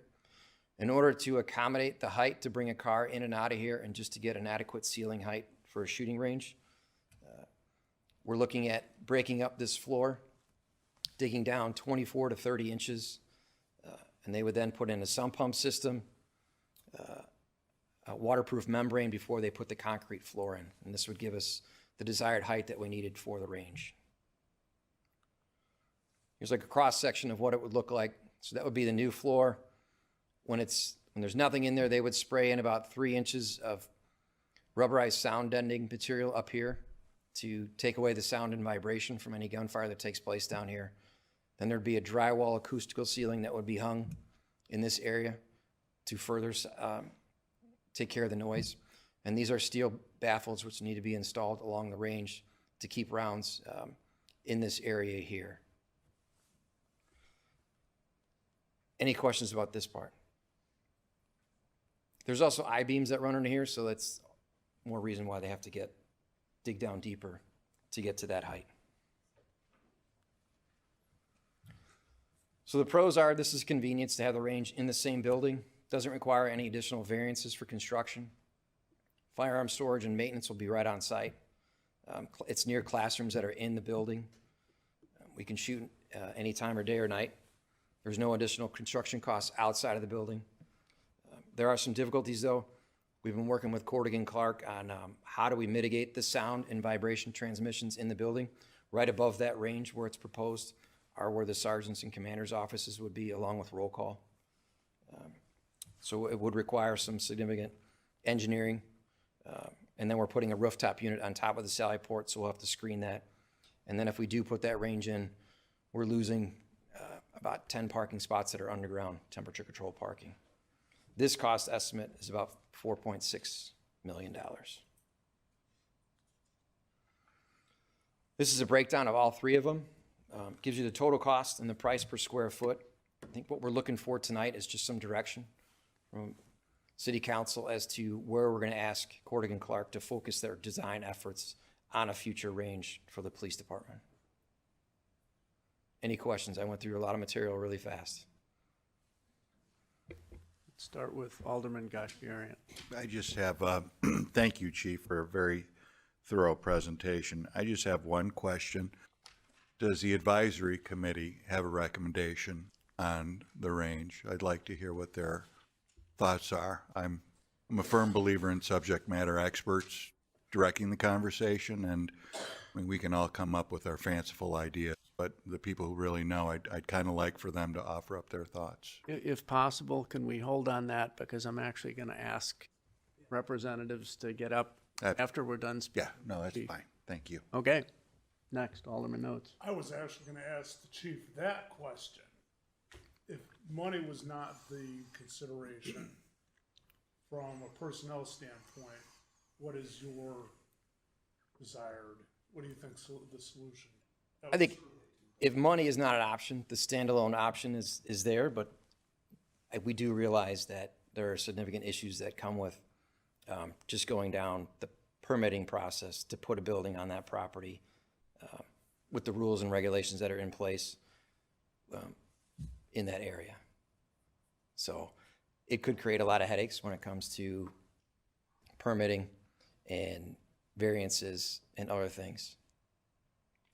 S8: In order to accommodate the height to bring a car in and out of here and just to get an adequate ceiling height for a shooting range, we're looking at breaking up this floor, digging down 24 to 30 inches, and they would then put in a sump pump system, a waterproof membrane before they put the concrete floor in. And this would give us the desired height that we needed for the range. Here's like a cross section of what it would look like. So that would be the new floor. When there's nothing in there, they would spray in about 3 inches of rubberized sound deadening material up here to take away the sound and vibration from any gunfire that takes place down here. Then there'd be a drywall acoustical ceiling that would be hung in this area to further take care of the noise. And these are steel baffles which need to be installed along the range to keep rounds in this area here. Any questions about this part? There's also I-beams that run under here, so that's more reason why they have to dig down deeper to get to that height. So the pros are, this is convenience to have the range in the same building. Doesn't require any additional variances for construction. Firearm storage and maintenance will be right on site. It's near classrooms that are in the building. We can shoot any time or day or night. There's no additional construction costs outside of the building. There are some difficulties though. We've been working with Corrigan Clark on how do we mitigate the sound and vibration transmissions in the building. Right above that range where it's proposed are where the sergeants and commanders' offices would be, along with roll call. So it would require some significant engineering. And then we're putting a rooftop unit on top of the Sally Port, so we'll have to screen that. And then if we do put that range in, we're losing about 10 parking spots that are underground temperature control parking. This cost estimate is about $4.6 million. This is a breakdown of all three of them. Gives you the total cost and the price per square foot. I think what we're looking for tonight is just some direction from City Council as to where we're going to ask Corrigan Clark to focus their design efforts on a future range for the police department. Any questions? I went through a lot of material really fast.
S1: Let's start with Alderman Gosharian.
S11: I just have, thank you, Chief, for a very thorough presentation. I just have one question. Does the advisory committee have a recommendation on the range? I'd like to hear what their thoughts are. I'm a firm believer in subject matter experts directing the conversation, and I mean, we can all come up with our fanciful ideas, but the people who really know, I'd kind of like for them to offer up their thoughts.
S1: If possible, can we hold on that, because I'm actually going to ask representatives to get up after we're done speaking.
S11: Yeah, no, that's fine. Thank you.
S1: Okay. Next, Alderman Notes.
S9: I was actually gonna ask the chief that question. If money was not the consideration from a personnel standpoint, what is your desired, what do you think the solution?
S8: I think if money is not an option, the standalone option is there, but we do realize that there are significant issues that come with just going down the permitting process to put a building on that property with the rules and regulations that are in place in that area. So it could create a lot of headaches when it comes to permitting and variances and other things.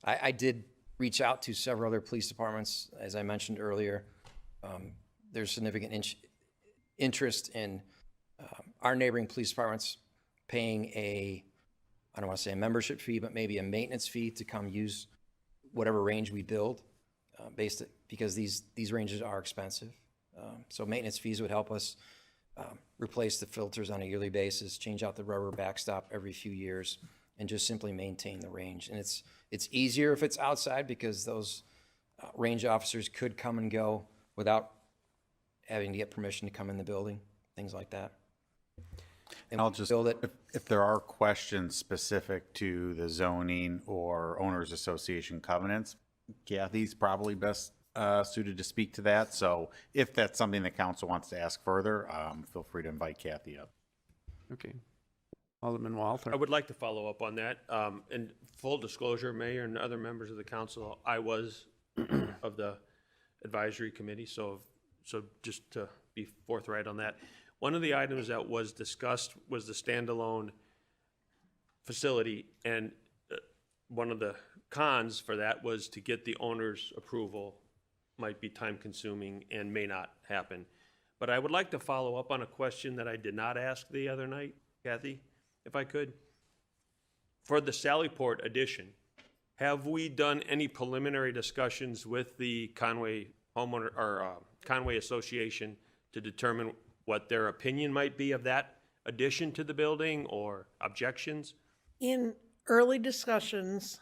S8: I did reach out to several other police departments, as I mentioned earlier. There's significant interest in our neighboring police departments paying I don't want to say a membership fee, but maybe a maintenance fee to come use whatever range we build, because these ranges are expensive. So maintenance fees would help us replace the filters on a yearly basis, change out the rubber backstop every few years, and just simply maintain the range. And it's easier if it's outside, because those range officers could come and go without having to get permission to come in the building, things like that.
S4: And I'll just,
S8: build it.
S4: if there are questions specific to the zoning or owners association covenants, Kathy's probably best suited to speak to that. So if that's something the council wants to ask further, feel free to invite Kathy up.
S1: Okay. Alderman Walther.
S12: I would like to follow up on that. And full disclosure, Mayor and other members of the council, I was of the advisory committee, so just to be forthright on that. One of the items that was discussed was the standalone facility, and one of the cons for that was to get the owner's approval might be time-consuming and may not happen. But I would like to follow up on a question that I did not ask the other night, Kathy, if I could. For the Sallyport addition, have we done any preliminary discussions with the Conway homeowner or Conway Association to determine what their opinion might be of that addition to the building or objections?
S13: In early discussions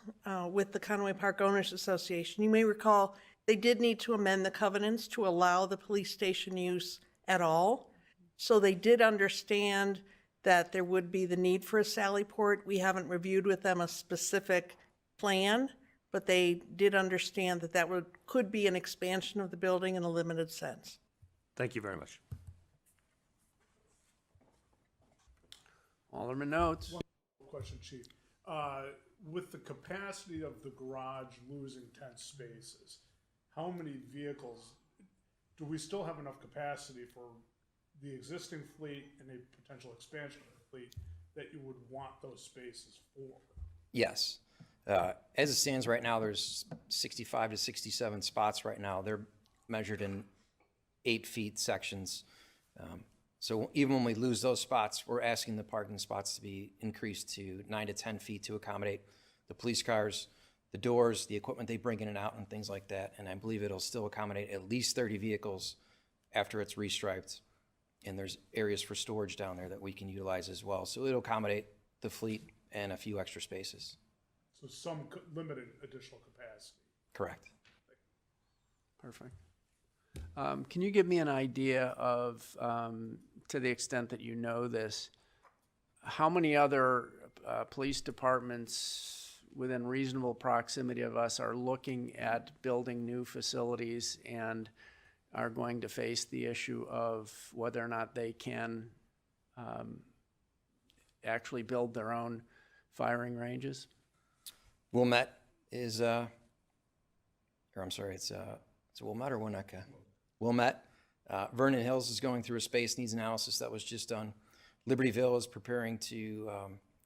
S13: with the Conway Park Owners Association, you may recall they did need to amend the covenants to allow the police station use at all. So they did understand that there would be the need for a Sallyport. We haven't reviewed with them a specific plan, but they did understand that could be an expansion of the building in a limited sense.
S12: Thank you very much.
S1: Alderman Notes.
S9: Question, Chief. With the capacity of the garage losing 10 spaces, how many vehicles, do we still have enough capacity for the existing fleet and a potential expansion of the fleet that you would want those spaces for?
S8: Yes. As it stands right now, there's 65 to 67 spots right now. They're measured in 8 feet sections. So even when we lose those spots, we're asking the parking spots to be increased to 9 to 10 feet to accommodate the police cars, the doors, the equipment they bring in and out, and things like that. And I believe it'll still accommodate at least 30 vehicles after it's restriped. And there's areas for storage down there that we can utilize as well. So it'll accommodate the fleet and a few extra spaces.
S9: So some limited additional capacity.
S8: Correct.
S1: Perfect. Can you give me an idea of, to the extent that you know this, how many other police departments within reasonable proximity of us are looking at building new facilities and are going to face the issue of whether or not they can actually build their own firing ranges?
S8: Wilmette is, or I'm sorry, it's Wilmette or Winnetka? Wilmette. Vernon Hills is going through a space needs analysis that was just done. Libertyville is preparing to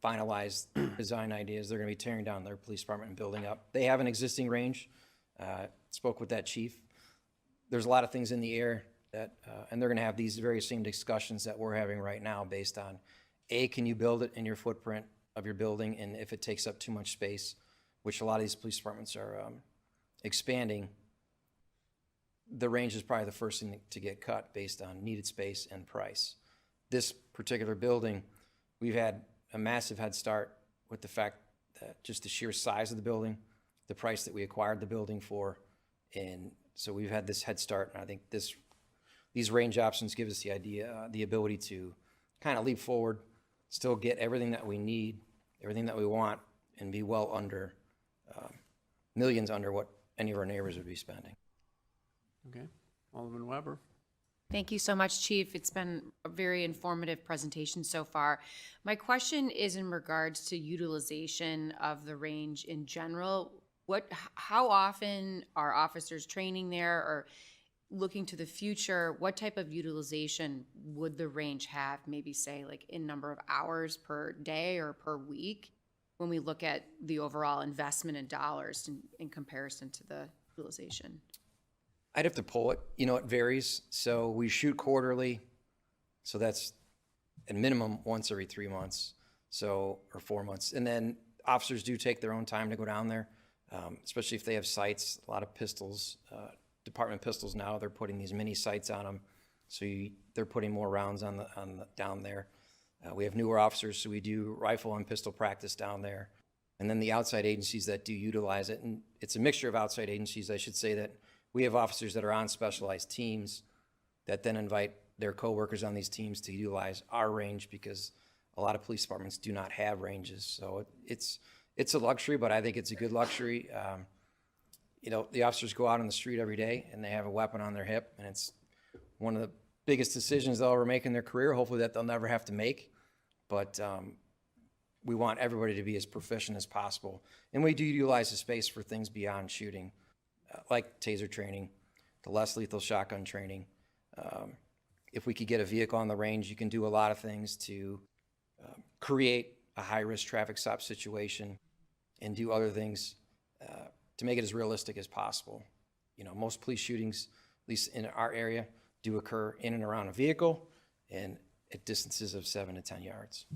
S8: finalize design ideas. They're going to be tearing down their police department and building up. They have an existing range. Spoke with that chief. There's a lot of things in the air that, and they're going to have these very same discussions that we're having right now based on, A, can you build it in your footprint of your building, and if it takes up too much space, which a lot of these police departments are expanding, the range is probably the first thing to get cut based on needed space and price. This particular building, we've had a massive head start with the fact that just the sheer size of the building, the price that we acquired the building for, and so we've had this head start, and I think these range options give us the idea, the ability to kind of leap forward, still get everything that we need, everything that we want, and be well under, millions under what any of our neighbors would be spending.
S1: Okay. Alderman Weber.
S3: Thank you so much, Chief. It's been a very informative presentation so far. My question is in regards to utilization of the range in general. How often are officers training there, or looking to the future, what type of utilization would the range have, maybe say like in number of hours per day or per week, when we look at the overall investment in dollars in comparison to the utilization?
S8: I'd have to pull it. You know, it varies. So we shoot quarterly. So that's at minimum once every 3 months, so, or 4 months. And then officers do take their own time to go down there, especially if they have sights. A lot of pistols, department pistols now, they're putting these mini sights on them. So they're putting more rounds on the down there. We have newer officers, so we do rifle and pistol practice down there. And then the outside agencies that do utilize it, and it's a mixture of outside agencies. I should say that we have officers that are on specialized teams that then invite their coworkers on these teams to utilize our range, because a lot of police departments do not have ranges. So it's a luxury, but I think it's a good luxury. You know, the officers go out on the street every day and they have a weapon on their hip, and it's one of the biggest decisions they'll ever make in their career, hopefully that they'll never have to make. But we want everybody to be as proficient as possible. And we do utilize the space for things beyond shooting, like taser training, the less lethal shotgun training. If we could get a vehicle on the range, you can do a lot of things to create a high-risk traffic stop situation and do other things to make it as realistic as possible. You know, most police shootings, at least in our area, do occur in and around a vehicle and at distances of 7 to 10 yards.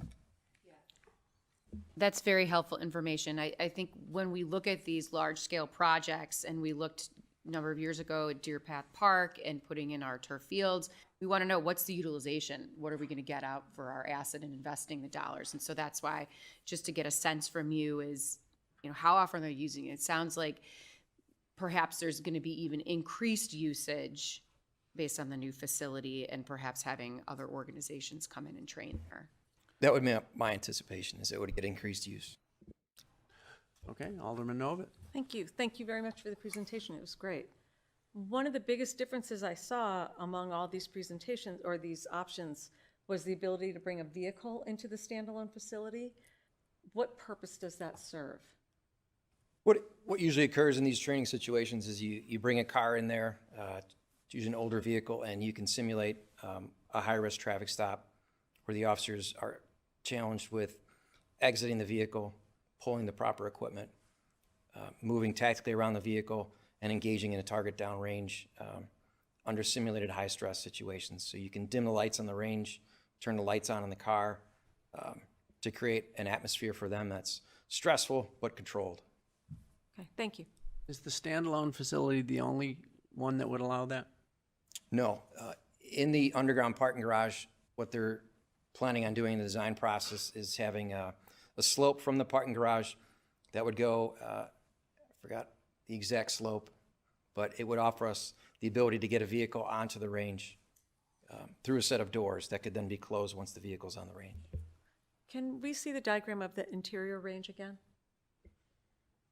S3: That's very helpful information. I think when we look at these large-scale projects, and we looked a number of years ago at Deer Path Park and putting in our turf fields, we want to know, what's the utilization? What are we going to get out for our asset and investing the dollars? And so that's why, just to get a sense from you is, you know, how often they're using it. It sounds like perhaps there's going to be even increased usage based on the new facility, and perhaps having other organizations come in and train there.
S8: That would be my anticipation, is it would get increased use.
S1: Okay, Alderman Novit.
S7: Thank you. Thank you very much for the presentation. It was great. One of the biggest differences I saw among all these presentations or these options was the ability to bring a vehicle into the standalone facility. What purpose does that serve?
S8: What usually occurs in these training situations is you bring a car in there, use an older vehicle, and you can simulate a high-risk traffic stop where the officers are challenged with exiting the vehicle, pulling the proper equipment, moving tactically around the vehicle, and engaging in a target downrange under simulated high-stress situations. So you can dim the lights on the range, turn the lights on in the car to create an atmosphere for them that's stressful but controlled.
S7: Okay, thank you.
S1: Is the standalone facility the only one that would allow that?
S8: No. In the underground parking garage, what they're planning on doing in the design process is having a slope from the parking garage that would go, I forgot the exact slope, but it would offer us the ability to get a vehicle onto the range through a set of doors that could then be closed once the vehicle's on the range.
S7: Can we see the diagram of the interior range again?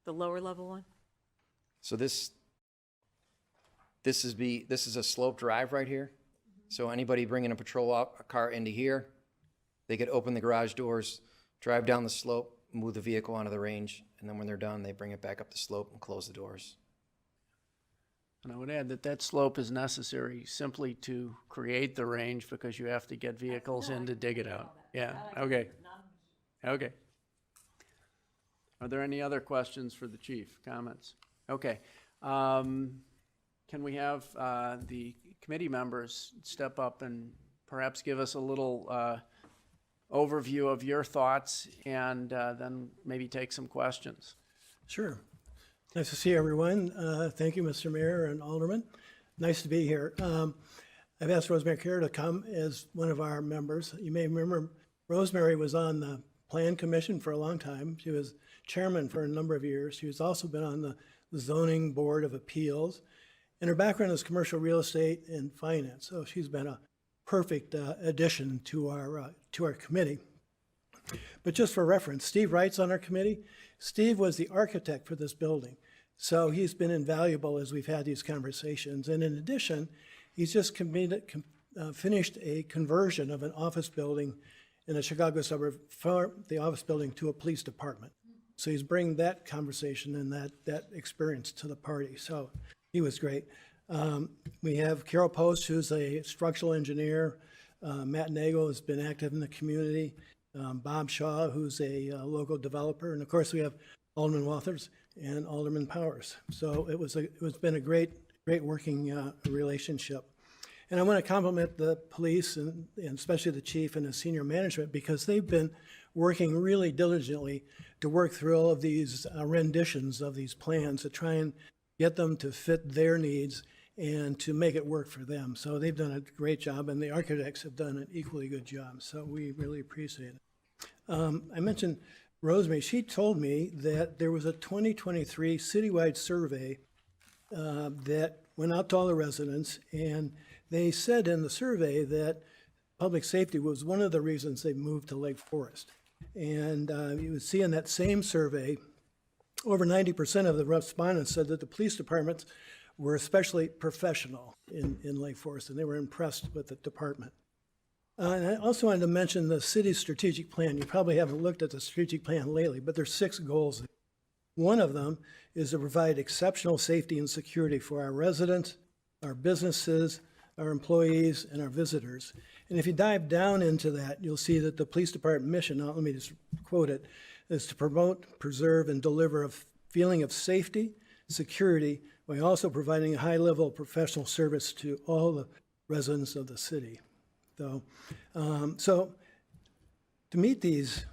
S7: The lower level one?
S8: So this is a slope drive right here. So anybody bringing a patrol car into here, they could open the garage doors, drive down the slope, move the vehicle onto the range, and then when they're done, they bring it back up the slope and close the doors.
S1: And I would add that that slope is necessary simply to create the range, because you have to get vehicles in to dig it out. Yeah, okay. Okay. Are there any other questions for the chief? Comments? Okay. Can we have the committee members step up and perhaps give us a little overview of your thoughts, and then maybe take some questions?
S14: Sure. Nice to see everyone. Thank you, Mr. Mayor and Alderman. Nice to be here. I've asked Rosemary Kerr to come as one of our members. You may remember Rosemary was on the Plan Commission for a long time. She was chairman for a number of years. She's also been on the Zoning Board of Appeals. And her background is commercial real estate and finance. So she's been a perfect addition to our committee. But just for reference, Steve Wright's on our committee. Steve was the architect for this building. So he's been invaluable as we've had these conversations. And in addition, he's just finished a conversion of an office building in a Chicago suburb from the office building to a police department. So he's bringing that conversation and that experience to the party. So he was great. We have Carol Post, who's a structural engineer. Matt Nagel has been active in the community. Bob Shaw, who's a local developer. And of course, we have Alderman Walters and Alderman Powers. So it's been a great working relationship. And I want to compliment the police and especially the chief and the senior management because they've been working really diligently to work through all of these renditions of these plans to try and get them to fit their needs and to make it work for them. So they've done a great job, and the architects have done an equally good job. So we really appreciate it. I mentioned Rosemary. She told me that there was a 2023 citywide survey that went out to all the residents, and they said in the survey that public safety was one of the reasons they moved to Lake Forest. And you would see in that same survey, over 90% of the respondents said that the police departments were especially professional in Lake Forest, and they were impressed with the department. And I also wanted to mention the city's strategic plan. You probably haven't looked at the strategic plan lately, but there's 6 goals. One of them is to provide exceptional safety and security for our residents, our businesses, our employees, and our visitors. And if you dive down into that, you'll see that the police department mission, now let me just quote it, is to promote, preserve, and deliver a feeling of safety, security, while also providing a high level of professional service to all the residents of the city. So, to meet these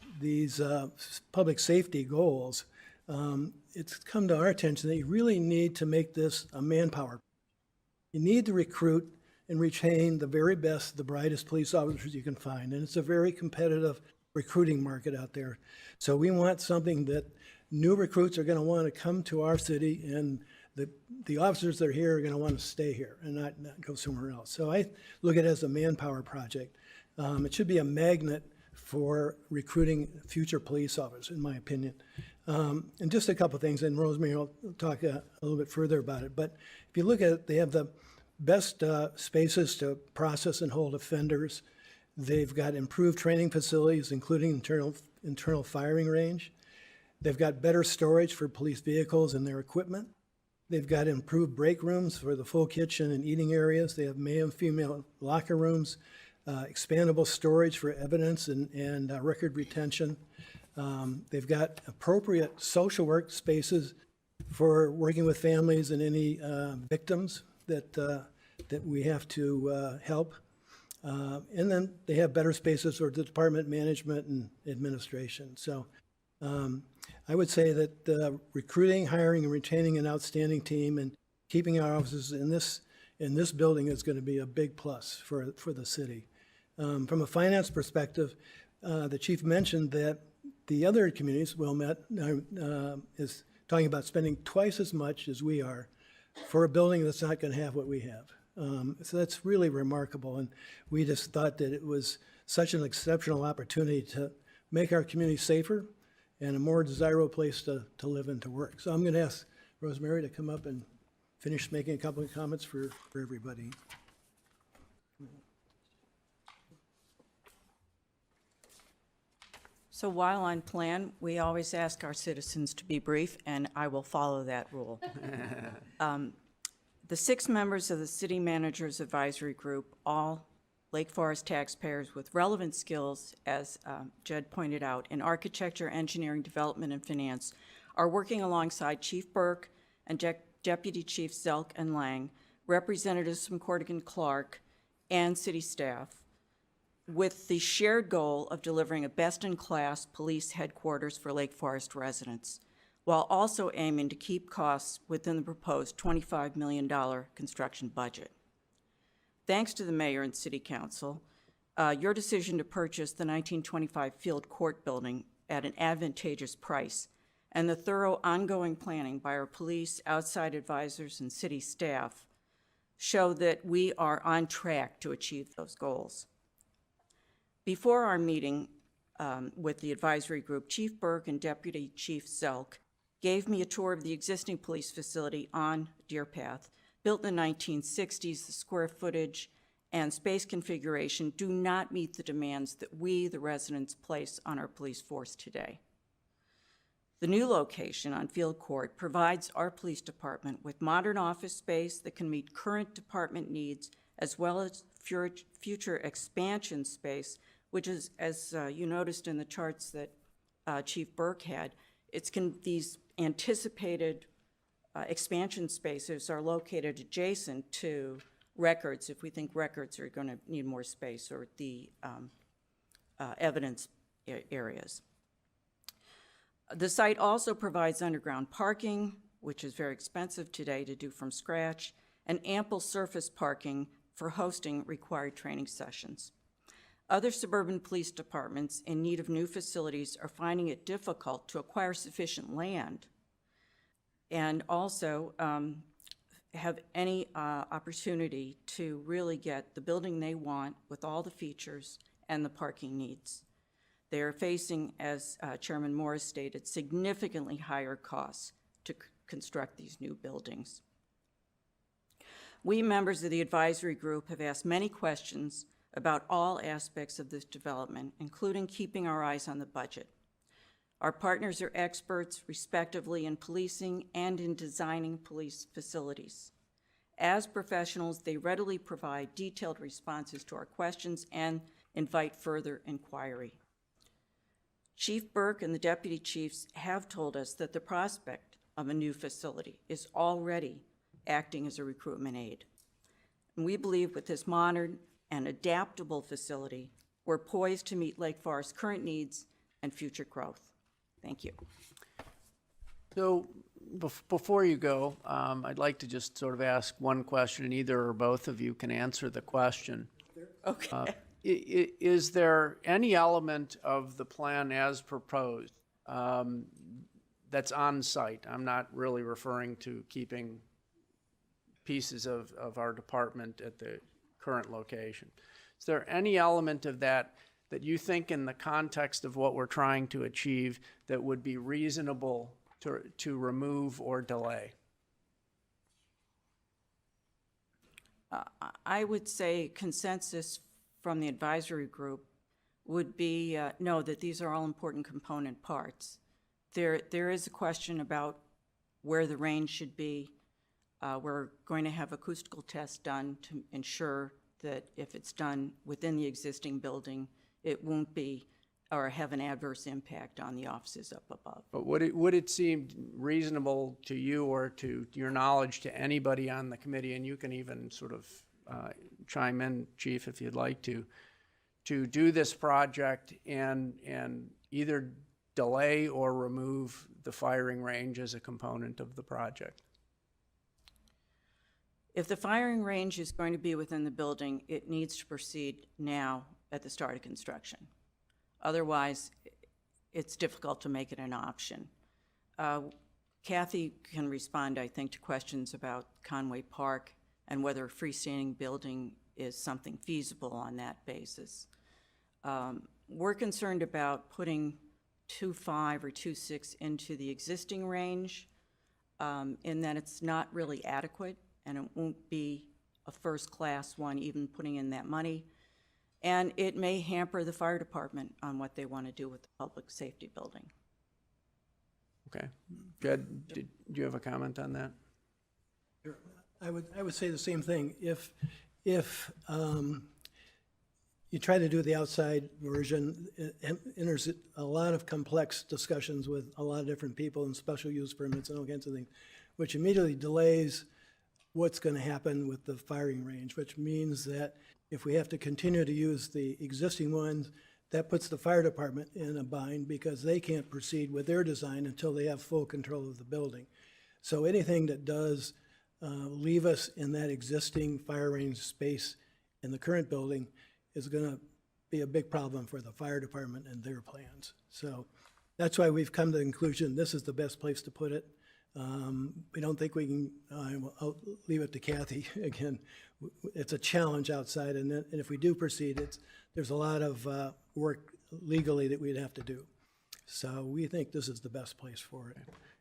S14: public safety goals, it's come to our attention that you really need to make this a manpower. You need to recruit and retain the very best, the brightest police officers you can find, and it's a very competitive recruiting market out there. So we want something that new recruits are going to want to come to our city, and the officers that are here are going to want to stay here and not go somewhere else. So I look at it as a manpower project. It should be a magnet for recruiting future police officers, in my opinion. And just a couple things, and Rosemary will talk a little bit further about it. But if you look at it, they have the best spaces to process and hold offenders. They've got improved training facilities, including internal firing range. They've got better storage for police vehicles and their equipment. They've got improved break rooms for the full kitchen and eating areas. They have male and female locker rooms, expandable storage for evidence and record retention. They've got appropriate social work spaces for working with families and any victims that we have to help. And then they have better spaces for the department management and administration. So I would say that recruiting, hiring, and retaining an outstanding team and keeping our officers in this building is going to be a big plus for the city. From a finance perspective, the chief mentioned that the other communities, Wilmette, is talking about spending twice as much as we are for a building that's not going to have what we have. So that's really remarkable, and we just thought that it was such an exceptional opportunity to make our community safer and a more desirable place to live and to work. So I'm going to ask Rosemary to come up and finish making a couple of comments for everybody.
S15: So while on plan, we always ask our citizens to be brief, and I will follow that rule. The 6 members of the City Managers Advisory Group, all Lake Forest taxpayers with relevant skills, as Jed pointed out, in architecture, engineering, development, and finance, are working alongside Chief Burke and Deputy Chief Zelk and Lang, representatives from Corrigan Clark, and city staff, with the shared goal of delivering a best-in-class police headquarters for Lake Forest residents, while also aiming to keep costs within the proposed $25 million construction budget. Thanks to the mayor and city council, your decision to purchase the 1925 Field Court building at an advantageous price and the thorough ongoing planning by our police, outside advisors, and city staff show that we are on track to achieve those goals. Before our meeting with the advisory group, Chief Burke and Deputy Chief Zelk gave me a tour of the existing police facility on Deer Path. Built in the 1960s, the square footage and space configuration do not meet the demands that we, the residents, place on our police force today. The new location on Field Court provides our police department with modern office space that can meet current department needs, as well as future expansion space, which is, as you noticed in the charts that Chief Burke had, these anticipated expansion spaces are located adjacent to records, if we think records are going to need more space, or the evidence areas. The site also provides underground parking, which is very expensive today to do from scratch, and ample surface parking for hosting required training sessions. Other suburban police departments in need of new facilities are finding it difficult to acquire sufficient land and also have any opportunity to really get the building they want with all the features and the parking needs. They are facing, as Chairman Morris stated, significantly higher costs to construct these new buildings. We members of the advisory group have asked many questions about all aspects of this development, including keeping our eyes on the budget. Our partners are experts, respectively, in policing and in designing police facilities. As professionals, they readily provide detailed responses to our questions and invite further inquiry. Chief Burke and the deputy chiefs have told us that the prospect of a new facility is already acting as a recruitment aid. And we believe with this modern and adaptable facility, we're poised to meet Lake Forest's current needs and future growth. Thank you.
S1: So before you go, I'd like to just sort of ask one question, and either or both of you can answer the question.
S15: Okay.
S1: Is there any element of the plan as proposed that's on site? I'm not really referring to keeping pieces of our department at the current location. Is there any element of that that you think, in the context of what we're trying to achieve, that would be reasonable to remove or delay?
S15: I would say consensus from the advisory group would be no, that these are all important component parts. There is a question about where the range should be. We're going to have acoustical tests done to ensure that if it's done within the existing building, it won't be or have an adverse impact on the offices up above.
S1: But would it seem reasonable to you, or to your knowledge, to anybody on the committee, and you can even sort of chime in, Chief, if you'd like to do this project and either delay or remove the firing range as a component of the project?
S15: If the firing range is going to be within the building, it needs to proceed now at the start of construction. Otherwise, it's difficult to make it an option. Kathy can respond, I think, to questions about Conway Park and whether a freestanding building is something feasible on that basis. We're concerned about putting 2.5 or 2.6 into the existing range in that it's not really adequate, and it won't be a first-class one, even putting in that money. And it may hamper the fire department on what they want to do with the public safety building.
S1: Okay. Jed, do you have a comment on that?
S14: Sure. I would say the same thing. If you try to do the outside version, it enters a lot of complex discussions with a lot of different people and special use permits and all kinds of things, which immediately delays what's going to happen with the firing range, which means that if we have to continue to use the existing ones, that puts the fire department in a bind because they can't proceed with their design until they have full control of the building. So anything that does leave us in that existing fire range space in the current building is going to be a big problem for the fire department and their plans. So that's why we've come to the conclusion this is the best place to put it. We don't think we can, I'll leave it to Kathy again. It's a challenge outside, and if we do proceed, there's a lot of work legally that we'd have to do. So we think this is the best place for it.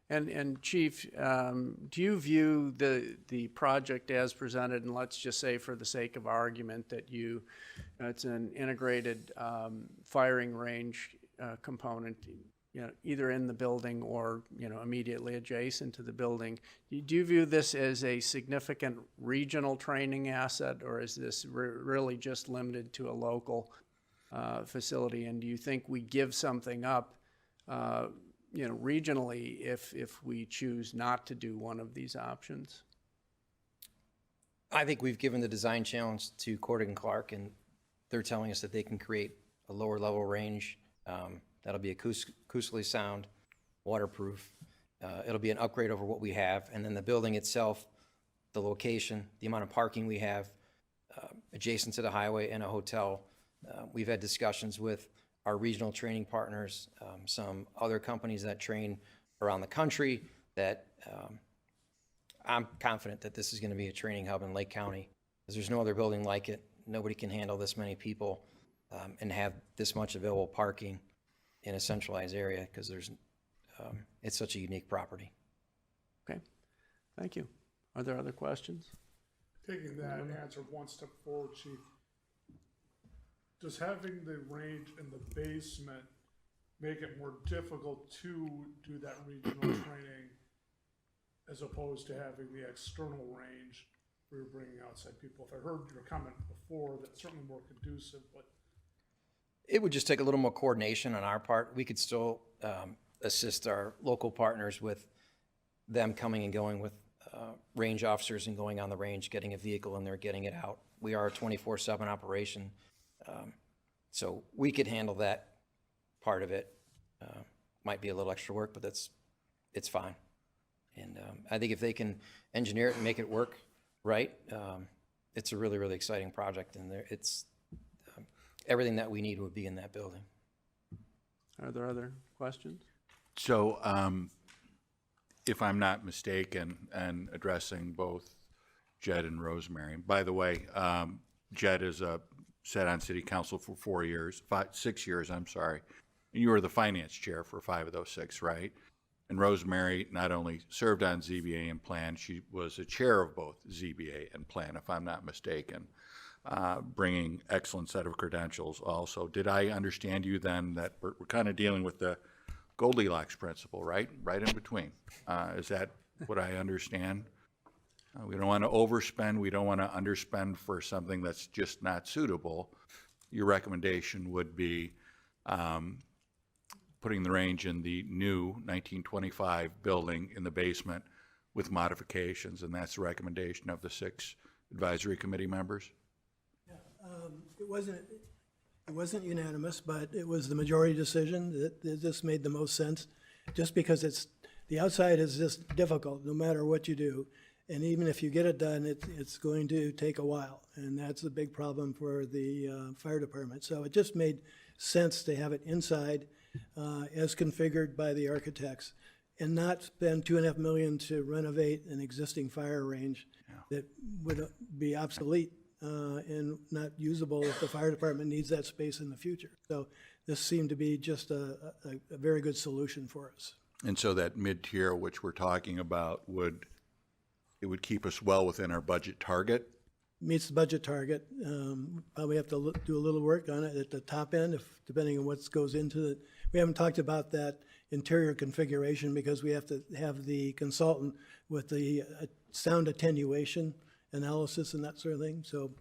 S1: And Chief, do you view the project as presented, and let's just say for the sake of argument that it's an integrated firing range component, either in the building or, immediately adjacent to the building. Do you view this as a significant regional training asset, or is this really just limited to a local facility? And do you think we give something up, regionally if we choose not to do one of these options?
S8: I think we've given the design challenge to Cordig and Clark, and they're telling us that they can create a lower level range. That'll be acoustically sound, waterproof. It'll be an upgrade over what we have. And then the building itself, the location, the amount of parking we have adjacent to the highway and a hotel. We've had discussions with our regional training partners, some other companies that train around the country that I'm confident that this is going to be a training hub in Lake County, because there's no other building like it. Nobody can handle this many people and have this much available parking in a centralized area, because it's such a unique property.
S1: Okay, thank you. Are there other questions?
S9: Taking that answer one step forward, Chief, does having the range in the basement make it more difficult to do that regional training as opposed to having the external range where you're bringing outside people? If I heard your comment before, that's certainly more conducive, but
S8: It would just take a little more coordination on our part. We could still assist our local partners with them coming and going with range officers and going on the range, getting a vehicle in there, getting it out. We are a 24/7 operation, so we could handle that part of it. Might be a little extra work, but it's fine. And I think if they can engineer it and make it work right, it's a really, really exciting project, and it's everything that we need would be in that building.
S1: Are there other questions?
S11: So, if I'm not mistaken, and addressing both Jed and Rosemary, by the way, Jed is sat on city council for 6 years, I'm sorry. And you were the finance chair for 5 of those 6, right? And Rosemary not only served on ZBA and Plan, she was the chair of both ZBA and Plan, if I'm not mistaken, bringing excellent set of credentials also. Did I understand you then that we're kind of dealing with the Goldilocks principle, right? Right in between. Is that what I understand? We don't want to overspend. We don't want to underspend for something that's just not suitable. Your recommendation would be putting the range in the new 1925 building in the basement with modifications, and that's the recommendation of the 6 advisory committee members?
S14: It wasn't unanimous, but it was the majority decision that this made the most sense, just because the outside is just difficult, no matter what you do. And even if you get it done, it's going to take a while, and that's a big problem for the fire department. So it just made sense to have it inside as configured by the architects, and not spend $2.5 million to renovate an existing fire range that would be obsolete and not usable if the fire department needs that space in the future. So this seemed to be just a very good solution for us.
S11: And so that mid-tier, which we're talking about, would keep us well within our budget target?
S14: Meets the budget target. Probably have to do a little work on it at the top end, depending on what goes into it. We haven't talked about that interior configuration because we have to have the consultant with the sound attenuation analysis and that sort of thing. So,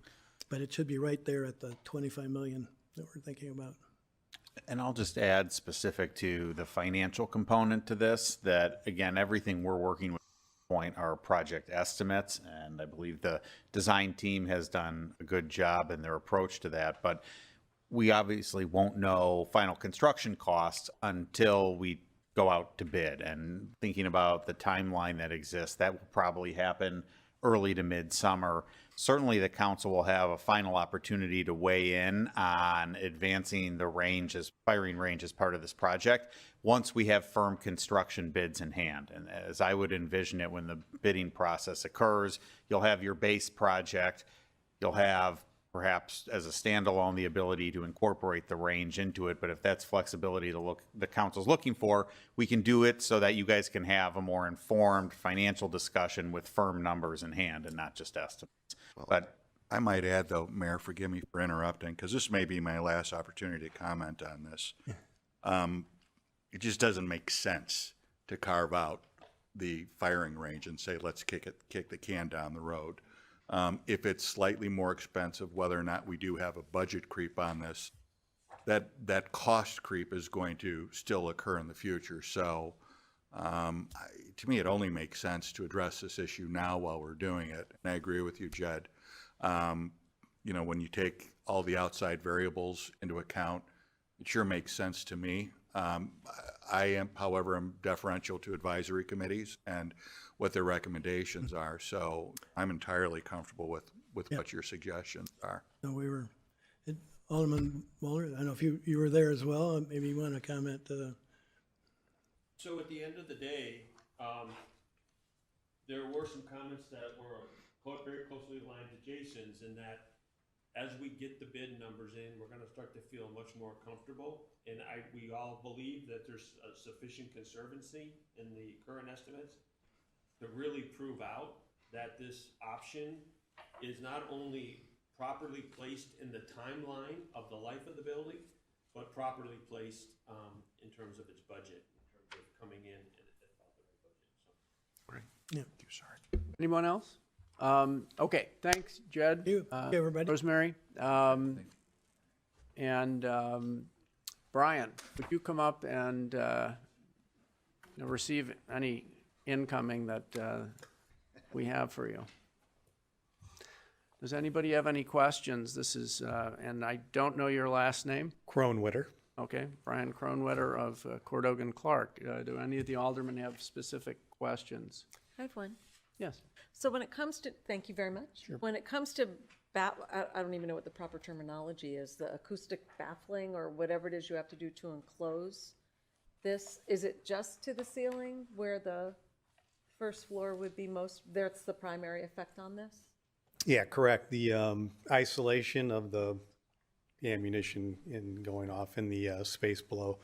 S14: but it should be right there at the 25 million that we're thinking about.
S4: And I'll just add, specific to the financial component to this, that again, everything we're working with point are project estimates, and I believe the design team has done a good job in their approach to that, but we obviously won't know final construction costs until we go out to bid. And thinking about the timeline that exists, that will probably happen early to midsummer. Certainly the council will have a final opportunity to weigh in on advancing the firing range as part of this project once we have firm construction bids in hand. And as I would envision it, when the bidding process occurs, you'll have your base project, you'll have perhaps as a standalone the ability to incorporate the range into it. But if that's flexibility the council's looking for, we can do it so that you guys can have a more informed financial discussion with firm numbers in hand and not just estimates. But
S11: I might add, though, Mayor, forgive me for interrupting, because this may be my last opportunity to comment on this. It just doesn't make sense to carve out the firing range and say, let's kick the can down the road. If it's slightly more expensive, whether or not we do have a budget creep on this, that cost creep is going to still occur in the future. So To me, it only makes sense to address this issue now while we're doing it. And I agree with you, Jed. You know, when you take all the outside variables into account, it sure makes sense to me. I am, however, I'm deferential to advisory committees and what their recommendations are. So I'm entirely comfortable with what your suggestions are.
S14: No, we were, Alderman Mueller, I don't know if you were there as well, maybe you want to comment to the.
S12: So at the end of the day, there were some comments that were very closely aligned to Jason's, in that as we get the bid numbers in, we're gonna start to feel much more comfortable. And we all believe that there's a sufficient conservancy in the current estimates to really prove out that this option is not only properly placed in the timeline of the life of the building, but properly placed in terms of its budget, in terms of coming in at about the right budget. So.
S11: Great.
S14: Yeah.
S11: Thank you, sorry.
S1: Anyone else? Okay, thanks, Jed.
S14: You, everybody.
S1: Rosemary. And Brian, would you come up and receive any incoming that we have for you? Does anybody have any questions? This is, and I don't know your last name.
S16: Kronwitter.
S1: Okay, Brian Kronwitter of Cordogan Clark. Do any of the aldermen have specific questions?
S7: I have one.
S1: Yes.
S7: So when it comes to, thank you very much. Sure. When it comes to I don't even know what the proper terminology is, the acoustic baffling or whatever it is you have to do to enclose this, is it just to the ceiling where the first floor would be that's the primary effect on this?
S16: Yeah, correct. The isolation of the ammunition going off in the space below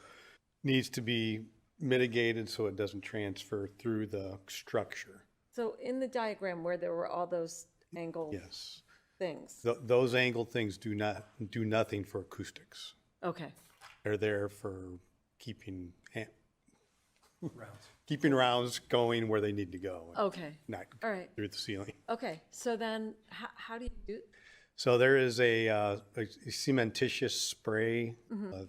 S16: needs to be mitigated so it doesn't transfer through the structure.
S7: So in the diagram where there were all those angled
S16: Yes.
S7: things.
S16: Those angled things do nothing for acoustics.
S7: Okay.
S16: They're there for keeping rounds going where they need to go.
S7: Okay.
S16: Not
S7: All right.
S16: through the ceiling.
S7: Okay. So then how do you do?
S16: So there is a cementitious spray.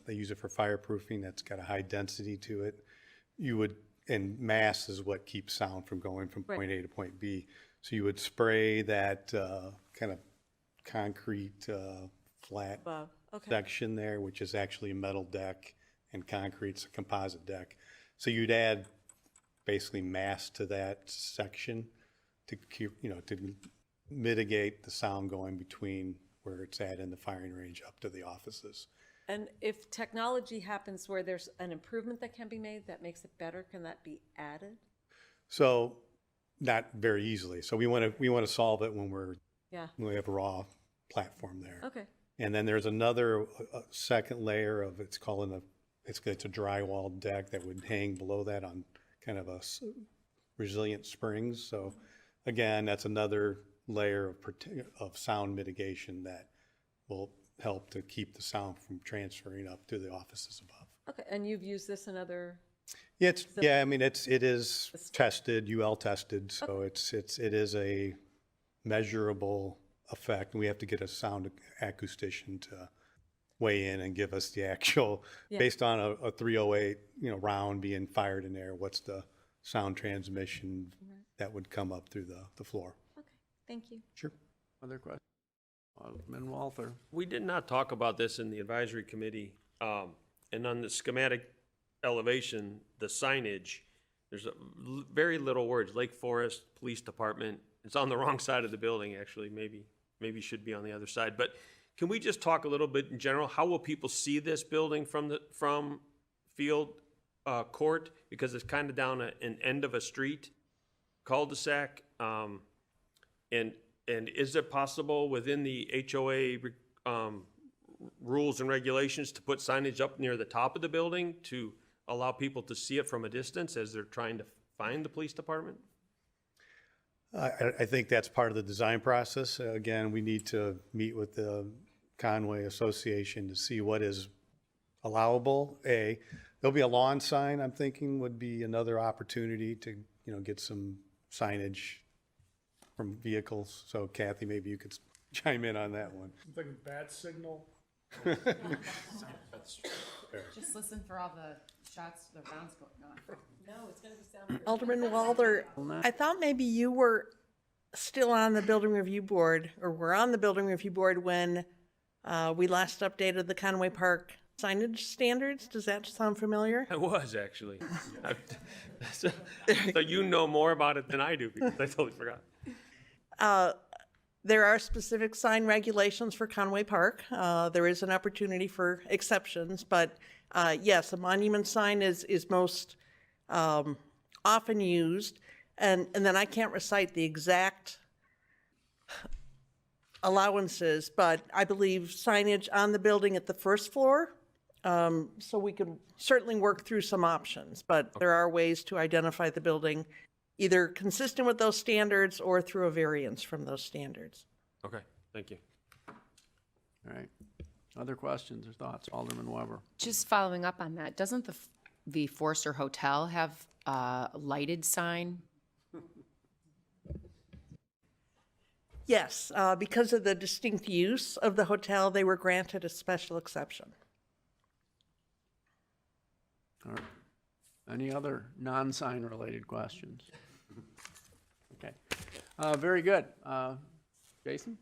S16: They use it for fireproofing. That's got a high density to it. And mass is what keeps sound from going from point A to point B. So you would spray that kind of concrete flat section there, which is actually a metal deck, and concrete's a composite deck. So you'd add basically mass to that section to keep, to mitigate the sound going between where it's at in the firing range up to the offices.
S7: And if technology happens where there's an improvement that can be made that makes it better, can that be added?
S16: So not very easily. So we want to solve it when we have a raw platform there.
S7: Okay.
S16: And then there's another second layer of it's a drywall deck that would hang below that on kind of a resilient springs. So again, that's another layer of sound mitigation that will help to keep the sound from transferring up to the offices above.
S7: Okay. And you've used this in other?
S16: I mean, it is tested, UL tested, so it is a measurable effect. And we have to get a sound acoustician to weigh in and give us the actual, based on a 308, round being fired in there, what's the sound transmission that would come up through the floor.
S7: Okay, thank you.
S16: Sure.
S1: Other questions? Alderman Walther.
S12: We did not talk about this in the advisory committee, and on the schematic elevation, the signage, there's very little words, Lake Forest Police Department. It's on the wrong side of the building, actually, maybe should be on the other side. But can we just talk a little bit in general? How will people see this building from Field Court? Because it's kind of down an end of a street, cul-de-sac, and is it possible within the HOA rules and regulations to put signage up near the top of the building to allow people to see it from a distance as they're trying to find the police department?
S16: I think that's part of the design process. Again, we need to meet with the Conway Association to see what is allowable. There'll be a lawn sign, I'm thinking, would be another opportunity to, get some signage from vehicles. So Kathy, maybe you could chime in on that one.
S9: I'm thinking bat signal.
S3: Just listen for all the shots, the rounds going on. No, it's gonna be sound.
S13: Alderman Walder, I thought maybe you were still on the building review board, or were on the building review board when we last updated the Conway Park signage standards. Does that sound familiar?
S12: I was actually. So you know more about it than I do because I totally forgot.
S13: There are specific sign regulations for Conway Park. There is an opportunity for exceptions, but yes, a monument sign is most often used. And then I can't recite the exact allowances, but I believe signage on the building at the first floor. So we could certainly work through some options, but there are ways to identify the building either consistent with those standards or through a variance from those standards.
S12: Okay, thank you.
S1: All right. Other questions or thoughts? Alderman Weber.
S3: Just following up on that, doesn't the Forster Hotel have a lighted sign?
S13: Yes, because of the distinct use of the hotel, they were granted a special exception.
S1: All right. Any other non-sign related questions? Okay. Very good. Jason?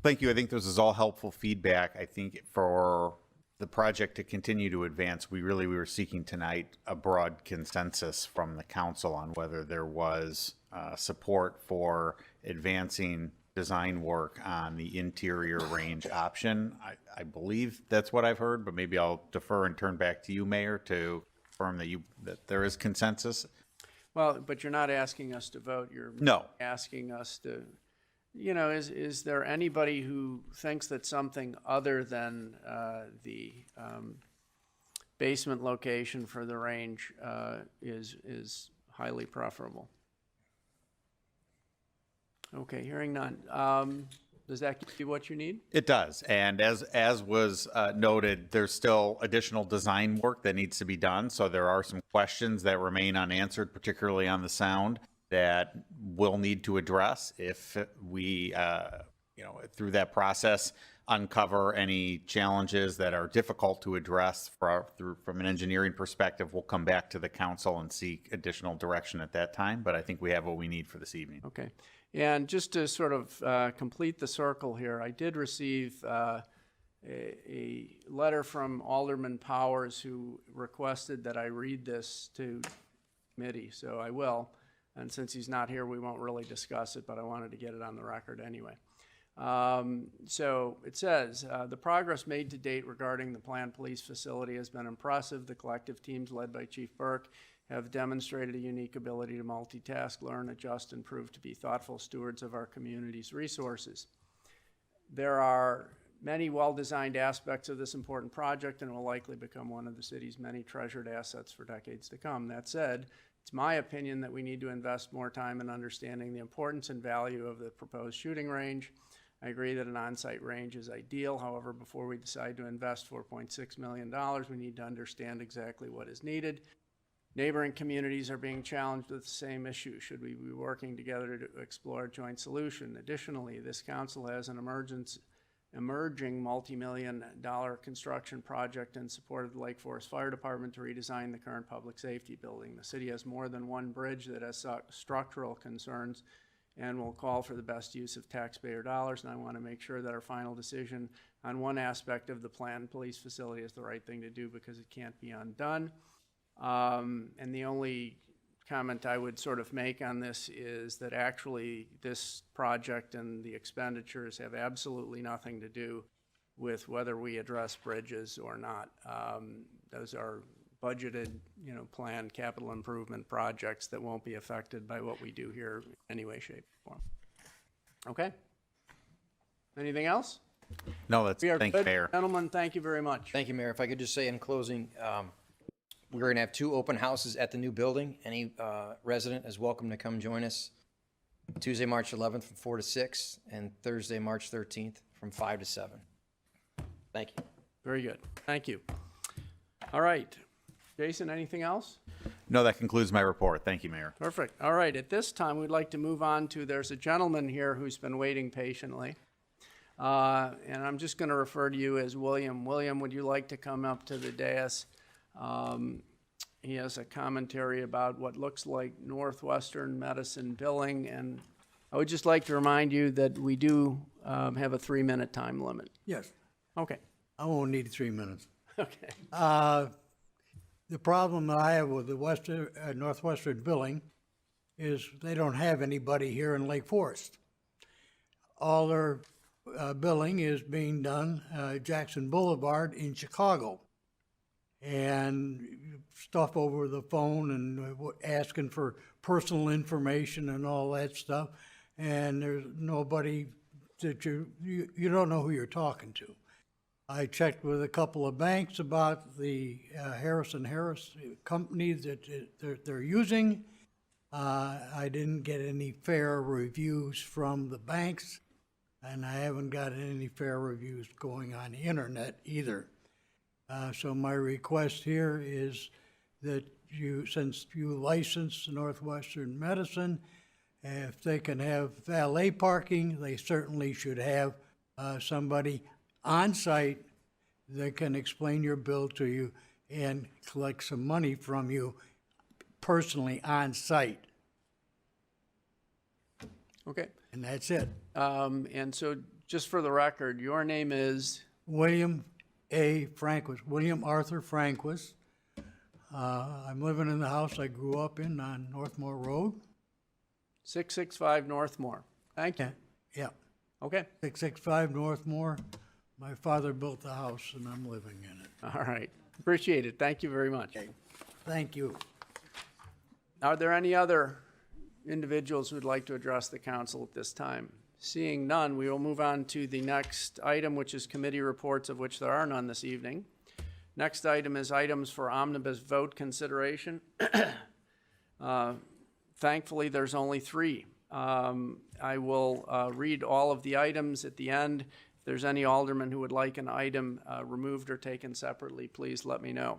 S4: Thank you. I think this is all helpful feedback. I think for the project to continue to advance, we were seeking tonight a broad consensus from the council on whether there was support for advancing design work on the interior range option. I believe that's what I've heard, but maybe I'll defer and turn back to you, Mayor, to confirm that there is consensus.
S1: Well, but you're not asking us to vote. You're
S4: No.
S1: asking us to, is there anybody who thinks that something other than the basement location for the range is highly preferable? Okay, hearing none. Does that give you what you need?
S4: It does, and as was noted, there's still additional design work that needs to be done, so there are some questions that remain unanswered, particularly on the sound, that we'll need to address if we, through that process, uncover any challenges that are difficult to address from an engineering perspective. We'll come back to the council and seek additional direction at that time, but I think we have what we need for this evening.
S1: Okay. And just to sort of complete the circle here, I did receive a letter from Alderman Powers who requested that I read this to committee, so I will. And since he's not here, we won't really discuss it, but I wanted to get it on the record anyway. So it says, the progress made to date regarding the planned police facility has been impressive. The collective teams led by Chief Burke have demonstrated a unique ability to multitask, learn, adjust, and prove to be thoughtful stewards of our community's resources. There are many well-designed aspects of this important project and will likely become one of the city's many treasured assets for decades to come. That said, it's my opinion that we need to invest more time in understanding the importance and value of the proposed shooting range. I agree that an on-site range is ideal. However, before we decide to invest $4.6 million, we need to understand exactly what is needed. Neighboring communities are being challenged with the same issue. Should we be working together to explore a joint solution? Additionally, this council has an emerging multi-million-dollar construction project in support of the Lake Forest Fire Department to redesign the current public safety building. The city has more than one bridge that has structural concerns and will call for the best use of taxpayer dollars, and I want to make sure that our final decision on one aspect of the planned police facility is the right thing to do because it can't be undone. And the only comment I would sort of make on this is that actually this project and the expenditures have absolutely nothing to do with whether we address bridges or not. Those are budgeted, planned capital improvement projects that won't be affected by what we do here in any way, shape, or form. Okay? Anything else?
S4: No, that's,
S1: We are
S4: thank you,
S1: good.
S4: Mayor.
S1: Gentlemen, thank you very much.
S8: Thank you, Mayor. If I could just say in closing, we're going to have 2 open houses at the new building. Any resident is welcome to come join us Tuesday, March 11th from 4 to 6 and Thursday, March 13th from 5 to 7. Thank you.
S1: Very good. Thank you. All right. Jason, anything else?
S4: No, that concludes my report. Thank you, Mayor.
S1: Perfect. All right. At this time, we'd like to move on to, there's a gentleman here who's been waiting patiently. And I'm just going to refer to you as William. William, would you like to come up to the dais He has a commentary about what looks like Northwestern Medicine billing, and I would just like to remind you that we do have a 3-minute time limit.
S17: Yes,
S1: Okay.
S17: I won't need 3 minutes.
S1: Okay.
S17: The problem that I have with the Northwestern billing is they don't have anybody here in Lake Forest. All their billing is being done Jackson Boulevard in Chicago. And stuff over the phone and asking for personal information and all that stuff. And there's nobody that you don't know who you're talking to. I checked with a couple of banks about the Harris company that they're using. I didn't get any fair reviews from the banks, and I haven't got any fair reviews going on the internet either. So my request here is that since you license Northwestern Medicine, if they can have valet parking, they certainly should have somebody on site that can explain your bill to you and collect some money from you personally on site.
S1: Okay.
S17: And that's it.
S1: And so, just for the record, your name is?
S17: William A. Franquist, William Arthur Franquist. I'm living in the house I grew up in on Northmore Road.
S1: 665 Northmore. Thank you.
S17: Yeah.
S1: Okay.
S17: 665 Northmore. My father built the house and I'm living in it.
S1: All right. Appreciate it. Thank you very much.
S17: Thank you.
S1: Are there any other individuals who would like to address the council at this time? Seeing none, we will move on to the next item, which is committee reports, of which there are none this evening. Next item is items for omnibus vote consideration. Thankfully, there's only 3. I will read all of the items at the end. If there's any alderman who would like an item removed or taken separately, please let me know.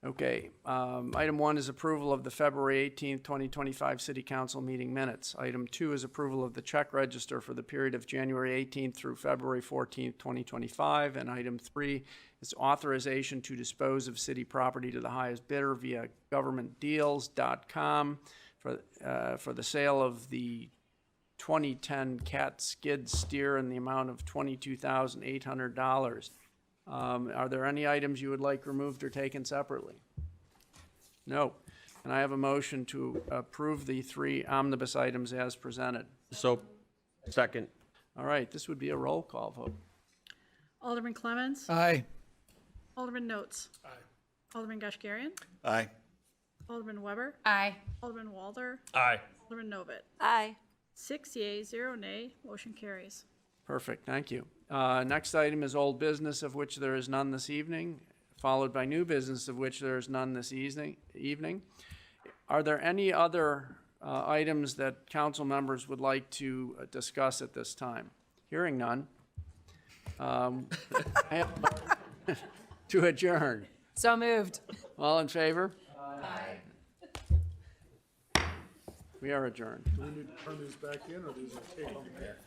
S1: Okay, item 1 is approval of the February 18th, 2025 City Council meeting minutes. Item 2 is approval of the check register for the period of January 18th through February 14th, 2025. And item 3 is authorization to dispose of city property to the highest bidder via governmentdeals.com for the sale of the 2010 Cat skid steer in the amount of $22,800. Are there any items you would like removed or taken separately? No. Can I have a motion to approve the 3 omnibus items as presented?
S12: So, second.
S1: All right, this would be a roll call vote.
S2: Alderman Clemmons.
S17: Aye.
S2: Alderman Notes. Aye. Alderman Gashgarian.
S11: Aye.
S2: Alderman Weber.
S3: Aye.
S2: Alderman Walder.
S12: Aye.
S2: Alderman Novit.
S7: Aye.
S2: 6 yeas, 0 nay. Motion carries.
S1: Perfect, thank you. Next item is old business, of which there is none this evening, followed by new business, of which there is none this evening. Are there any other items that council members would like to discuss at this time? Hearing none. I have to adjourn.
S3: So moved.
S1: All in favor? Aye. We are adjourned.
S9: Do we need to turn these back in or these are taken back?